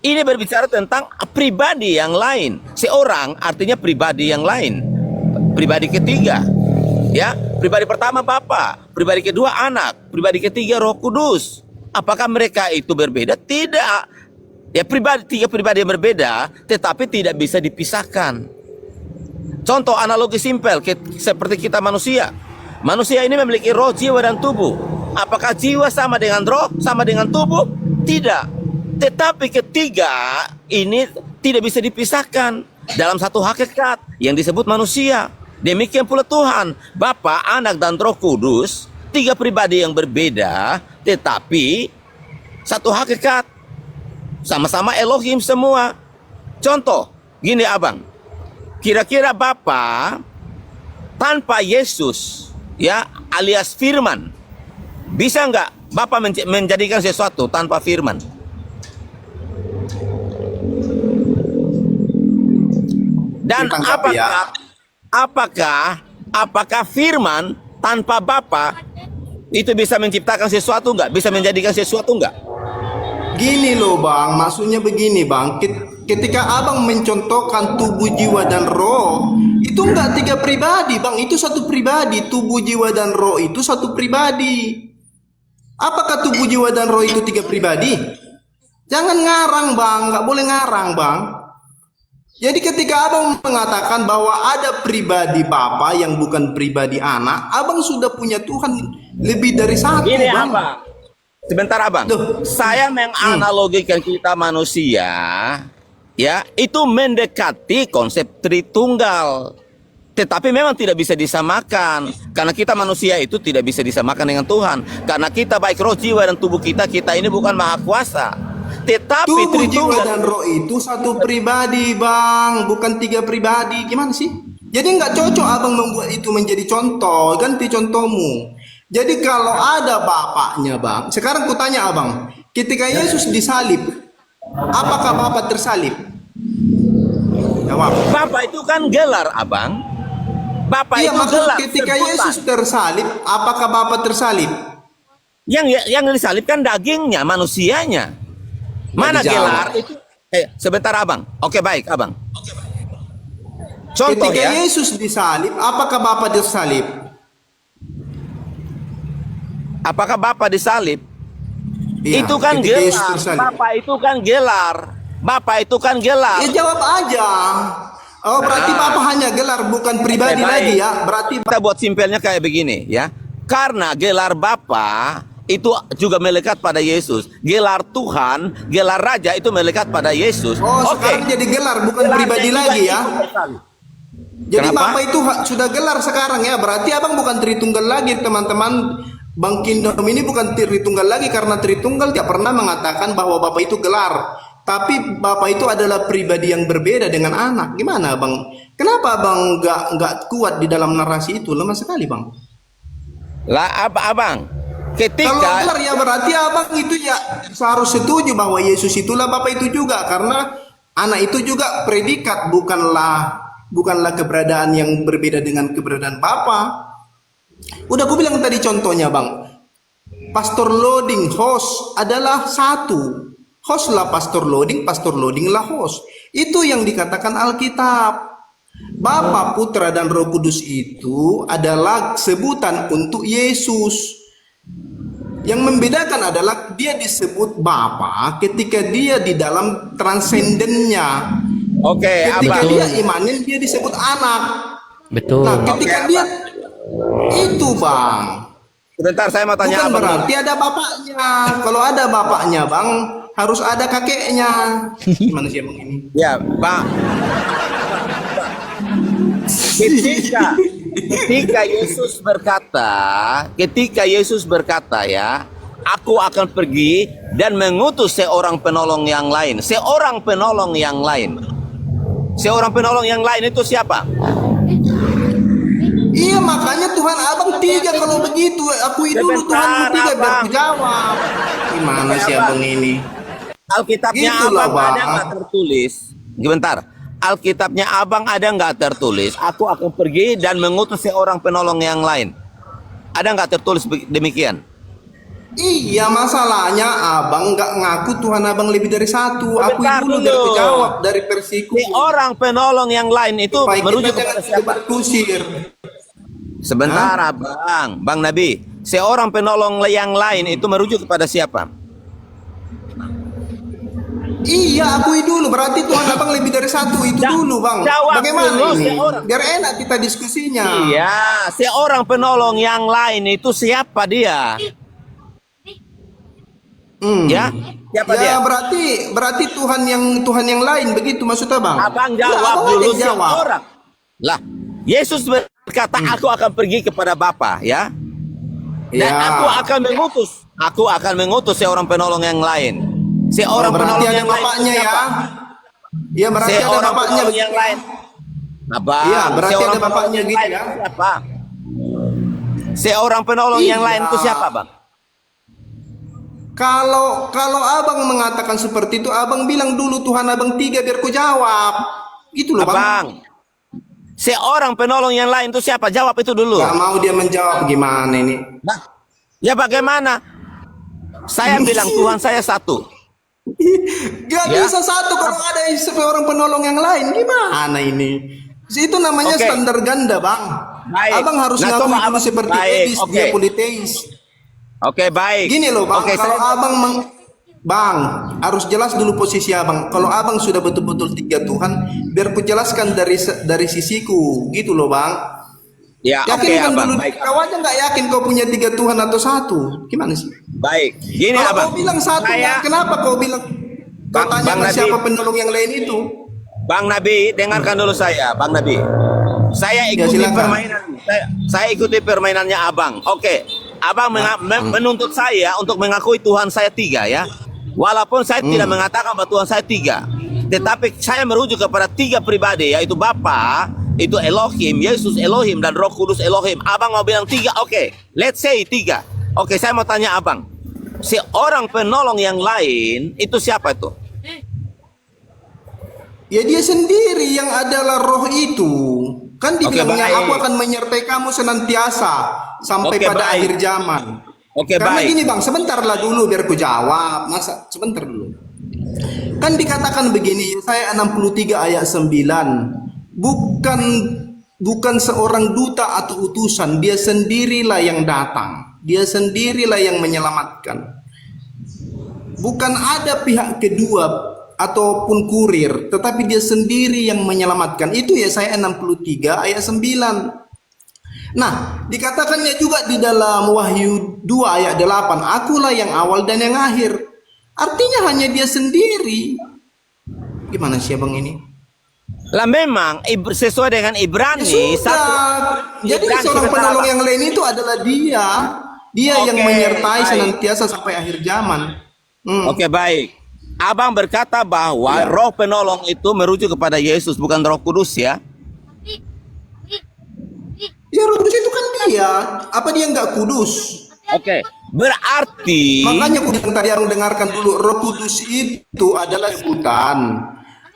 F: Ini berbicara tentang pribadi yang lain. Seorang artinya pribadi yang lain. Pribadi ketiga. Ya, pribadi pertama Bapa, pribadi kedua Anak, pribadi ketiga Roh Kudus. Apakah mereka itu berbeda? Tidak. Ya, tiga pribadi yang berbeda, tetapi tidak bisa dipisahkan. Contoh analogi simpel, seperti kita manusia. Manusia ini memiliki roh, jiwa, dan tubuh. Apakah jiwa sama dengan roh, sama dengan tubuh? Tidak. Tetapi ketiga ini tidak bisa dipisahkan dalam satu hakikat yang disebut manusia. Demikian pula Tuhan, Bapa, Anak, dan Roh Kudus, tiga pribadi yang berbeda, tetapi satu hakikat, sama-sama Elohim semua. Contoh, gini abang, kira-kira Bapa tanpa Yesus, ya alias Firman, bisa nggak Bapa menjadikan sesuatu tanpa Firman? Dan
G: Ditangkap, ya.
F: apakah Firman tanpa Bapa itu bisa menciptakan sesuatu nggak? Bisa menjadikan sesuatu nggak?
G: Gini loh bang, maksudnya begini bang, ketika abang mencontohkan tubuh, jiwa, dan roh, itu enggak tiga pribadi bang, itu satu pribadi. Tubuh, jiwa, dan roh itu satu pribadi. Apakah tubuh, jiwa, dan roh itu tiga pribadi? Jangan ngarang bang, nggak boleh ngarang bang. Jadi ketika abang mengatakan bahwa ada pribadi Bapa yang bukan pribadi Anak, abang sudah punya Tuhan lebih dari satu.
F: Gini
G: bang.
F: abang, sebentar abang.
G: Duh.
F: Saya menganalogikan kita manusia, ya itu mendekati konsep Tritunggal. Tetapi memang tidak bisa disamakan, karena kita manusia itu tidak bisa disamakan dengan Tuhan. Karena kita baik roh, jiwa, dan tubuh kita ini bukan maha kuasa. Tetapi
G: Tubuh, jiwa,
F: Tritunggal
G: dan roh itu satu pribadi bang, bukan tiga pribadi. Gimana sih? Jadi nggak cocok abang membuat itu menjadi contoh. Ganti contohmu. Jadi kalau ada bapaknya bang, sekarang kutanya abang, ketika Yesus disalib, apakah Bapa tersalib? Jawab.
F: Bapak itu kan gelar abang. Bapak
G: Iya,
F: itu
G: maksud
F: gelar.
G: ketika
F: sebutan.
G: Yesus tersalib, apakah Bapa tersalib?
F: Yang disalibkan dagingnya, manusianya. Mana
G: Dijawab.
F: gelar itu? Sebentar abang. Oke baik abang. Contoh
G: Ketika
F: ya.
G: Yesus disalib, apakah Bapa tersalib?
F: Apakah Bapak disalib?
G: Iya,
F: Itu kan
G: ketika Yesus
F: gelar.
G: tersalib.
F: Bapak itu kan gelar. Bapak itu kan gelar.
G: Ya jawab aja. Oh berarti Bapa hanya gelar, bukan pribadi
F: Oke, baik.
G: lagi ya. Berarti
F: Kita buat simpelnya kayak begini ya. Karena gelar Bapa itu juga melekat pada Yesus. Gelar Tuhan, gelar Raja itu melekat pada Yesus.
G: oh
F: Oke.
G: sekarang jadi gelar, bukan
F: Gelarnya
G: pribadi
F: juga
G: lagi ya.
F: ikut tersalib.
G: Jadi
F: Kenapa?
G: Bapak itu sudah gelar sekarang ya. Berarti abang bukan Tritunggal lagi teman-teman. Bang Kingdom ini bukan Tritunggal lagi, karena Tritunggal tidak pernah mengatakan bahwa Bapak itu gelar. Tapi Bapak itu adalah pribadi yang berbeda dengan Anak. Gimana bang? Kenapa abang nggak kuat di dalam narasi itu? Lemah sekali bang.
F: Lah abang,
G: Kalau
F: ketika
G: gelar ya berarti abang itu ya seharus setuju bahwa Yesus itulah Bapak itu juga, karena Anak itu juga predikat, bukanlah keberadaan yang berbeda dengan keberadaan Bapa. Udah aku bilang tadi contohnya bang, pastor loading host adalah satu. Host lah pastor loading lah host. Itu yang dikatakan Alkitab. Bapa, Putra, dan Roh Kudus itu adalah sebutan untuk Yesus. Yang membedakan adalah dia disebut Bapa ketika dia di dalam transendennya.
F: oke
G: Ketika
F: abang.
G: dia imanin dia disebut Anak.
A: Betul.
G: Nah, ketika dia itu bang,
F: Sebentar saya mau tanya
G: bukan
F: abang.
G: berarti ada bapaknya. Kalau ada bapaknya bang, harus ada kakeknya. Gimana sih bang ini?
F: Ya, Pak. Ketika Yesus berkata ya, aku akan pergi dan mengutus seorang penolong yang lain. Seorang penolong yang lain. Seorang penolong yang lain itu siapa?
G: Iya makanya Tuhan abang tiga kalau begitu. Akui dulu Tuhanmu tiga biar
F: Abang.
G: dijawab. Gimana sih abang ini?
F: Alkitabnya
G: Itulah,
F: abang
G: Bang.
F: ada nggak tertulis? Sebentar. Alkitabnya abang ada nggak tertulis? Aku akan pergi dan mengutus seorang penolong yang lain. Ada nggak tertulis demikian?
G: Iya, masalahnya abang nggak ngaku Tuhan abang lebih dari satu. Akui
F: Sebentar
G: dulu
F: dulu.
G: biar aku jawab dari versiku.
F: Si orang penolong yang lain itu
G: Supaya
F: merujuk
G: kita
F: kepada
G: jangan
F: siapa?
G: berkusir.
F: Sebentar, Abang. Bang Nabi, seorang penolong yang lain itu merujuk kepada siapa?
G: Iya, akui dulu. Berarti Tuhan abang lebih dari satu itu dulu, bang.
F: Jawab
G: Bagaimana
F: dulu,
G: ini?
F: seorang.
G: Biar enak kita diskusinya.
F: Iya, seorang penolong yang lain itu siapa dia? Ya, siapa dia?
G: Ya, berarti Tuhan yang lain begitu maksud abang.
F: Abang
G: Ya,
F: jawab
G: abang
F: dulu
G: aja yang jawab.
F: seorang. Lah, Yesus berkata, aku akan pergi kepada Bapa, ya. Dan
G: Ya.
F: aku akan mengutus seorang penolong yang lain. Seorang
G: Berarti
F: penolong
G: ada
F: yang lain.
G: bapaknya ya.
F: siapa?
G: Iya, berarti ada
F: Seorang
G: bapaknya
F: penolong yang lain. Abang,
G: Iya, berarti
F: seorang
G: ada bapaknya
F: penolong yang
G: gitu
F: lain
G: ya.
F: itu siapa? Seorang penolong yang
G: Iya.
F: lain itu siapa, Bang?
G: Kalau abang mengatakan seperti itu, abang bilang dulu Tuhan abang 3 biar ku jawab. Gitu loh, bang.
F: Abang, seorang penolong yang lain itu siapa? Jawab itu dulu.
G: Gak mau dia menjawab, gimana ini?
F: Nah, ya bagaimana? Saya bilang Tuhan saya satu.
G: Gak
F: Ya.
G: bisa satu kalau ada seorang penolong yang lain. Gimana ini? Itu namanya
F: Oke.
G: standar ganda, bang.
F: Baik.
G: Abang harus
F: Nah,
G: ngaku
F: coba
G: dulu
F: abang-
G: seperti
F: baik,
G: Edis,
F: oke.
G: dia politeis.
F: Oke, baik.
G: Gini loh, bang.
F: Oke,
G: Kalau abang Bang, harus jelas dulu posisi abang. Kalau abang sudah betul-betul 3 Tuhan, biar ku jelaskan dari sisiku, gitu loh, bang.
F: ya, oke,
G: Yakin kan
F: Abang.
G: dulu,
F: Baik,
G: kau aja nggak yakin kau punya 3 Tuhan atau satu? Gimana sih?
F: baik. Gini,
G: Kalau
F: Abang.
G: kau bilang satu,
F: Saya-
G: kenapa kau bilang? Kau
F: Bang-
G: tanya
F: Bang
G: sama
F: Nabi.
G: siapa penolong yang lain itu?
F: Bang Nabi, dengarkan dulu saya, Bang Nabi. Saya ikuti
G: silakan.
F: permainan. Saya ikuti permainannya Abang. Oke, Abang menuntut saya untuk mengakui Tuhan saya 3 ya. Walaupun saya tidak mengatakan bahwa Tuhan saya 3, tetapi saya merujuk kepada 3 pribadi, yaitu Bapa, itu Elohim, Yesus Elohim, dan Roh Kudus Elohim. Abang mau bilang 3, oke. Let's say 3. Oke, saya mau tanya Abang, seorang penolong yang lain itu siapa itu?
G: Ya dia sendiri yang adalah roh itu. Kan dibilangnya
F: baik.
G: aku akan menyertai kamu senantiasa sampai
F: Oke,
G: pada
F: baik.
G: akhir zaman.
F: Oke,
G: Karena
F: baik.
G: gini bang, sebentarlah dulu biar ku jawab. Masa sebentar dulu. Kan dikatakan begini, saya 63 ayat 9. Bukan seorang duta atau utusan, dia sendirilah yang datang. Dia sendirilah yang menyelamatkan. Bukan ada pihak kedua ataupun kurir, tetapi dia sendiri yang menyelamatkan. Itu ya saya 63 ayat 9. Nah, dikatakannya juga di dalam Wahyu 2 ayat 8, akulah yang awal dan yang akhir. Artinya hanya dia sendiri. Gimana sih abang ini?
F: Lah memang sesuai dengan Ibrani
G: Ya sudah. Jadi
F: Ibrani
G: seorang
F: sebentar,
G: penolong
F: Abang.
G: yang lain itu adalah dia. Dia yang
F: Oke,
G: menyertai
F: baik.
G: senantiasa sampai akhir zaman.
F: Oke, baik. Abang berkata bahwa roh penolong itu merujuk kepada Yesus, bukan Roh Kudus ya.
G: Ya Roh Kudus itu kan dia. Apa dia nggak kudus?
F: Oke, berarti
G: Makanya aku bilang tadi orang dengarkan dulu, Roh Kudus itu adalah sebutan.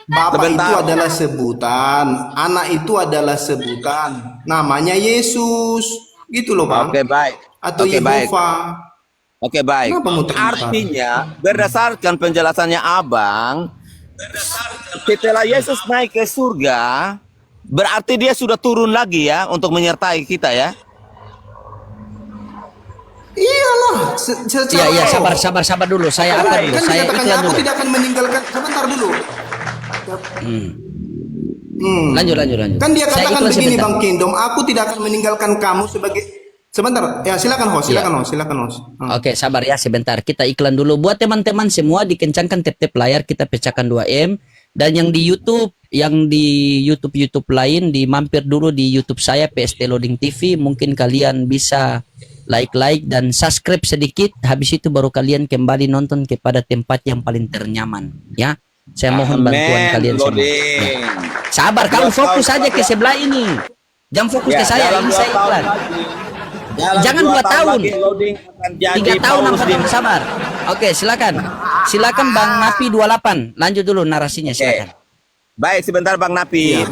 G: Bapa
F: Sebentar.
G: itu adalah sebutan, anak itu adalah sebutan. Namanya Yesus. Gitu loh, Bang.
F: Oke, baik.
G: Atau
F: Oke, baik.
G: Yehova.
F: Oke, baik.
G: Kenapa muter-muter?
F: Artinya berdasarkan penjelasannya Abang, setelah Yesus naik ke surga, berarti dia sudah turun lagi ya untuk menyertai kita ya.
G: Iyalah, secara
A: Iya,
G: roh.
A: sabar dulu. Saya
G: Kan
A: apa dulu? Saya
G: dikatakan
A: iklan
G: aku
A: dulu.
G: tidak akan meninggalkan. Sebentar dulu.
A: Lanjut.
G: Kan dia
A: Saya
G: katakan
A: iklan
G: begini
A: sebentar.
G: Bang Kingdom, aku tidak akan meninggalkan kamu sebagai. Sebentar, ya silakan host, silakan host.
A: Oke, sabar ya sebentar. Kita iklan dulu. Buat teman-teman semua dikencangkan tap-tap layar, kita pecahkan 2M. Dan yang di YouTube YouTube lain dimampir dulu di YouTube saya PST Loading TV. Mungkin kalian bisa like dan subscribe sedikit. Habis itu baru kalian kembali nonton kepada tempat yang paling ternyaman, ya. Saya mohon bantuan kalian semua. Ya. Sabar, kamu fokus saja ke sebelah ini. Jangan fokus ke saya,
F: dalam
A: ini
F: 2
A: saya
F: tahun
A: iklan.
F: lagi. Dalam
A: Jangan
F: 2
A: 2 tahun.
F: lagi loading akan jadi
A: 3 tahun
F: Paulus
A: apa
F: di-
A: tahun, sabar. Oke, silakan Bang Napi 28. Lanjut dulu narasinya, silakan.
F: Baik, sebentar Bang Napi,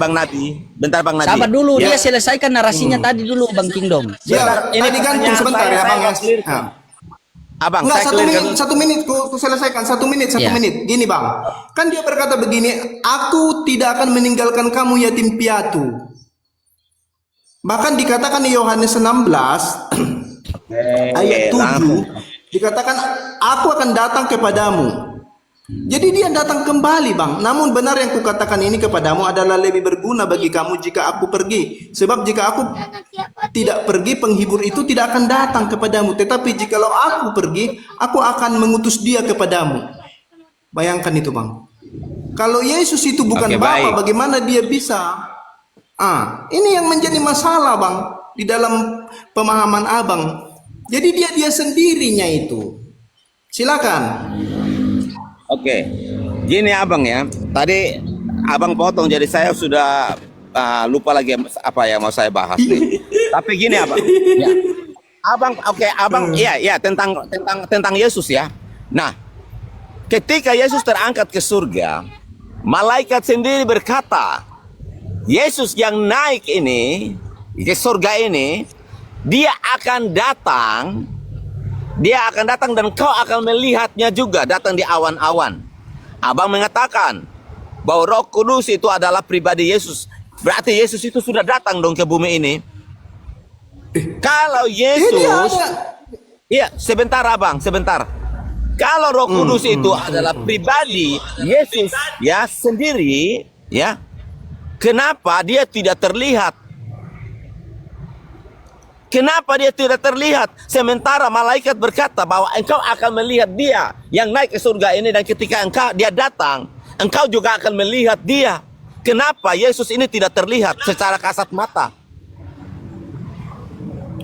F: bentar Bang Napi.
A: Sabar dulu,
F: Ya.
A: dia selesaikan narasinya tadi dulu Bang Kingdom.
G: Ya,
F: Ini
G: tadi gantung
F: pertanyaan
G: sebentar
F: saya
G: ya Bang.
F: nggak clear.
G: Ya.
F: Abang,
G: Enggak,
F: saya
G: satu
F: clearkan
G: menit, 1 menit, ku selesaikan, 1 menit, satu
A: Ya.
G: menit. Gini bang, kan dia berkata begini, aku tidak akan meninggalkan kamu yatim piatu. Bahkan dikatakan di Yohanes 16 ayat 7, dikatakan aku akan datang kepadamu. Jadi dia datang kembali bang. Namun benar yang kukatakan ini kepadamu adalah lebih berguna bagi kamu jika aku pergi. Sebab jika aku tidak pergi, penghibur itu tidak akan datang kepadamu. Tetapi jikalau aku pergi, aku akan mengutus dia kepadamu. Bayangkan itu bang. Kalau Yesus itu bukan
F: Oke,
G: Bapa,
F: baik.
G: bagaimana dia bisa? Ini yang menjadi masalah bang di dalam pemahaman abang. Jadi dia sendirinya itu. Silakan.
F: Oke, gini abang ya. Tadi abang potong, jadi saya sudah lupa lagi apa yang mau saya bahas nih. Tapi gini abang, ya. Abang, ya tentang Yesus ya. Nah, ketika Yesus terangkat ke surga, malaikat sendiri berkata, Yesus yang naik ini ke surga ini, dia akan datang dan kau akan melihatnya juga datang di awan-awan. Abang mengatakan bahwa Roh Kudus itu adalah pribadi Yesus. Berarti Yesus itu sudah datang dong ke bumi ini. Kalau Yesus, iya, sebentar abang, sebentar. Kalau Roh Kudus itu adalah pribadi Yesus ya sendiri, ya, kenapa dia tidak terlihat? Kenapa dia tidak terlihat? Sementara malaikat berkata bahwa engkau akan melihat dia yang naik ke surga ini, dan ketika dia datang, engkau juga akan melihat dia. Kenapa Yesus ini tidak terlihat secara kasat mata?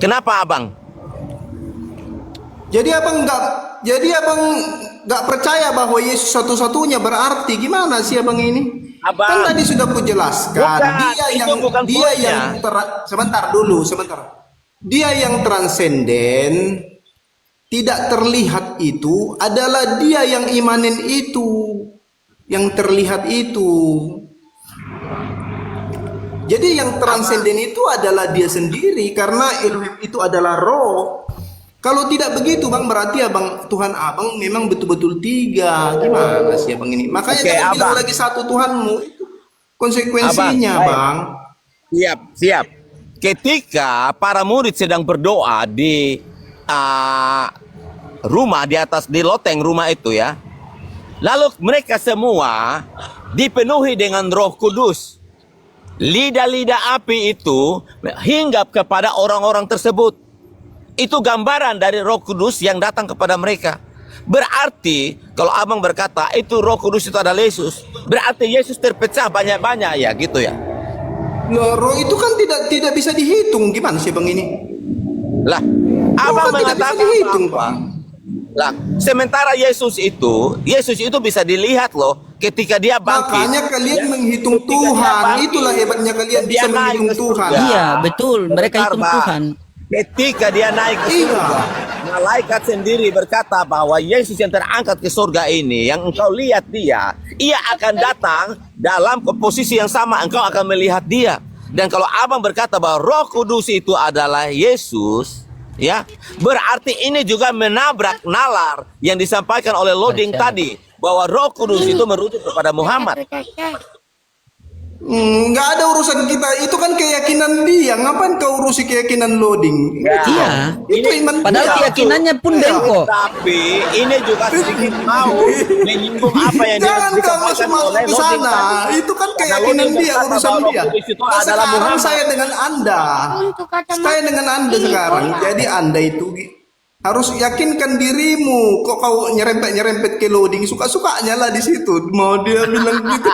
F: Kenapa abang?
G: Jadi abang nggak percaya bahwa Yesus satu-satunya, berarti gimana sih abang ini?
F: Abang.
G: Kan tadi sudah kujelaskan,
F: Bukan,
G: dia
F: poinnya.
G: yang sebentar dulu, sebentar. Dia yang transenden, tidak terlihat itu adalah dia yang imanen itu, yang terlihat itu. Jadi yang transenden itu adalah dia sendiri, karena Elohim itu adalah roh. Kalau tidak begitu bang, berarti abang, Tuhan abang memang betul-betul 3. Gimana sih abang ini? Makanya
F: Oke,
G: jangan bilang
F: abang.
G: lagi satu Tuhanmu, itu konsekuensinya
F: Abang, baik.
G: bang.
F: Siap. Ketika para murid sedang berdoa di rumah di atas, di loteng rumah itu ya, lalu mereka semua dipenuhi dengan Roh Kudus. Lidah-lidah api itu hinggap kepada orang-orang tersebut. Itu gambaran dari Roh Kudus yang datang kepada mereka. Berarti kalau abang berkata itu Roh Kudus itu adalah Yesus, berarti Yesus terpecah banyak-banyak ya, gitu ya.
G: Loh, roh itu kan tidak bisa dihitung. Gimana sih bang ini?
F: Lah,
G: Roh
F: abang
G: kan tidak bisa
F: mengatakan
G: dihitung
F: apa?
G: bang.
F: Lah, sementara Yesus itu bisa dilihat loh ketika dia bangkit.
G: Makanya kalian
F: Ya,
G: menghitung
F: ketika dia
G: Tuhan.
F: bangkit,
G: Itulah hebatnya kalian
F: dia
G: bisa
F: naik
G: menghitung
F: ke
G: Tuhan.
F: surga.
A: Iya, betul. Mereka
F: Bentar,
A: hitung
F: Bang.
A: Tuhan.
F: Ketika dia naik ke
G: Iya.
F: surga, malaikat sendiri berkata bahwa Yesus yang terangkat ke surga ini, yang engkau lihat ia akan datang dalam posisi yang sama, engkau akan melihat dia. Dan kalau abang berkata bahwa Roh Kudus itu adalah Yesus, ya, berarti ini juga menabrak nalar yang disampaikan oleh Loading tadi, bahwa Roh Kudus itu merujuk kepada Muhammad.
G: Nggak ada urusan kita. Itu kan keyakinan dia. Ngapain kau urusi keyakinan Loading?
A: Iya.
G: Itu iman
A: Padahal
G: dia.
A: keyakinannya pun
G: Iya.
A: bengkok.
F: Tapi ini juga sedikit mau menyinggung apa yang
G: Jangan kau
F: disampaikan
G: masuk
F: oleh
G: ke
F: Loading
G: sana.
F: tadi.
G: Itu kan
F: Karena
G: keyakinan
F: Loading
G: dia,
F: berkata
G: urusan
F: bahwa Roh
G: dia.
F: Kudus itu
G: Nah,
F: adalah
G: sekarang
F: Muhammad.
G: saya dengan Anda. Saya dengan Anda sekarang. Jadi Anda itu harus yakinkan dirimu. Kok kau nyerempet ke Loading, suka-sukanya lah di situ. Mau dia bilang gitu.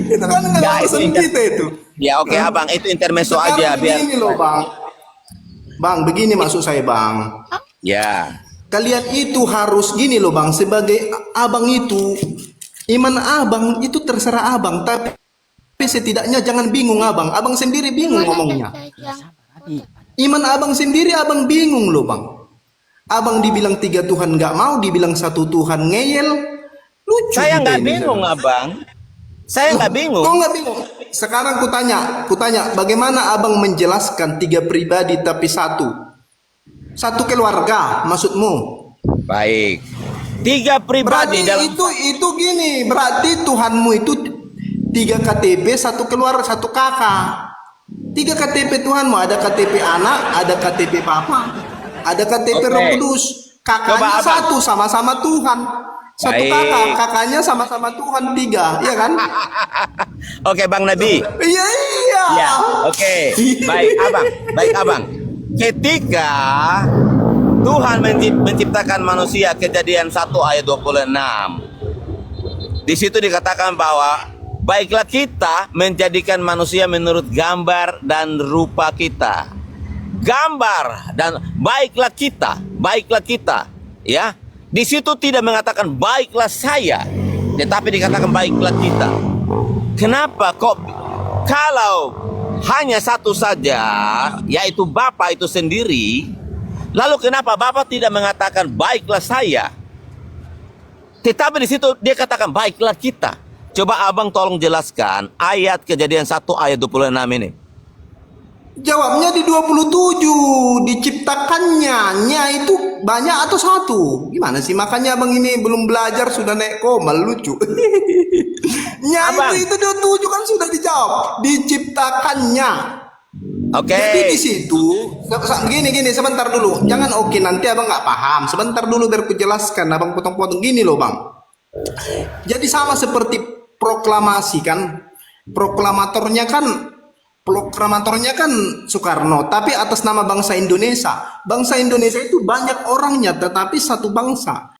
G: Itu kan nggak
F: Ya,
G: urusan
F: itu
G: kita itu.
F: Ya oke abang, itu intermezzo
G: Sekarang
F: aja biar.
G: begini loh bang. Bang, begini maksud saya bang.
F: Ya.
G: Kalian itu harus gini loh bang. Sebagai abang itu, iman abang itu terserah abang. Tapi setidaknya jangan bingung abang. Abang sendiri bingung ngomongnya. Iman abang sendiri abang bingung loh bang. Abang dibilang 3 Tuhan nggak mau, dibilang 1 Tuhan ngeyel. Lucu.
F: Saya
G: kita
F: nggak
G: ini,
F: bingung
G: Bang.
F: abang. Saya nggak bingung.
G: Kau nggak bingung. Sekarang kutanya, bagaimana abang menjelaskan 3 pribadi tapi 1? Satu keluarga maksudmu?
F: Baik. Tiga pribadi
G: Berarti
F: dalam
G: itu gini, berarti Tuhanmu itu 3 KTP, satu keluarga, satu kakak. 3 KTP Tuhanmu, ada KTP anak, ada KTP papa, ada KTP
F: Oke.
G: Roh Kudus. Kakaknya
F: Coba, Abang.
G: satu, sama-sama Tuhan. Satu
F: Baik.
G: kakaknya sama-sama Tuhan 3, iya kan?
F: Oke, Bang Nabi.
G: Iya.
F: Ya, oke. Baik, Abang. Baik, Abang. Ketika Tuhan menciptakan manusia, Kejadian 1 ayat 26. Di situ dikatakan bahwa baiklah kita menjadikan manusia menurut gambar dan rupa kita. Gambar dan baiklah kita, ya. Di situ tidak mengatakan baiklah saya, tetapi dikatakan baiklah kita. Kenapa kok kalau hanya satu saja, yaitu Bapa itu sendiri, lalu kenapa Bapa tidak mengatakan baiklah saya? Tetapi di situ dia katakan baiklah kita. Coba Abang tolong jelaskan ayat Kejadian 1 ayat 26 ini.
G: Jawabnya di 27, diciptakannya. Nya itu banyak atau satu? Gimana sih? Makanya abang ini belum belajar sudah naik koma, lucu. Nya
F: Abang.
G: itu 27 kan sudah dijawab. Diciptakannya.
F: Oke.
G: Jadi di situ, gini sebentar dulu. Jangan oke nanti abang nggak paham. Sebentar dulu biar ku jelaskan. Abang potong-potong gini loh bang. Jadi sama seperti proklamasi kan. Proklamatornya kan Soekarno, tapi atas nama bangsa Indonesia. Bangsa Indonesia itu banyak orangnya, tetapi satu bangsa.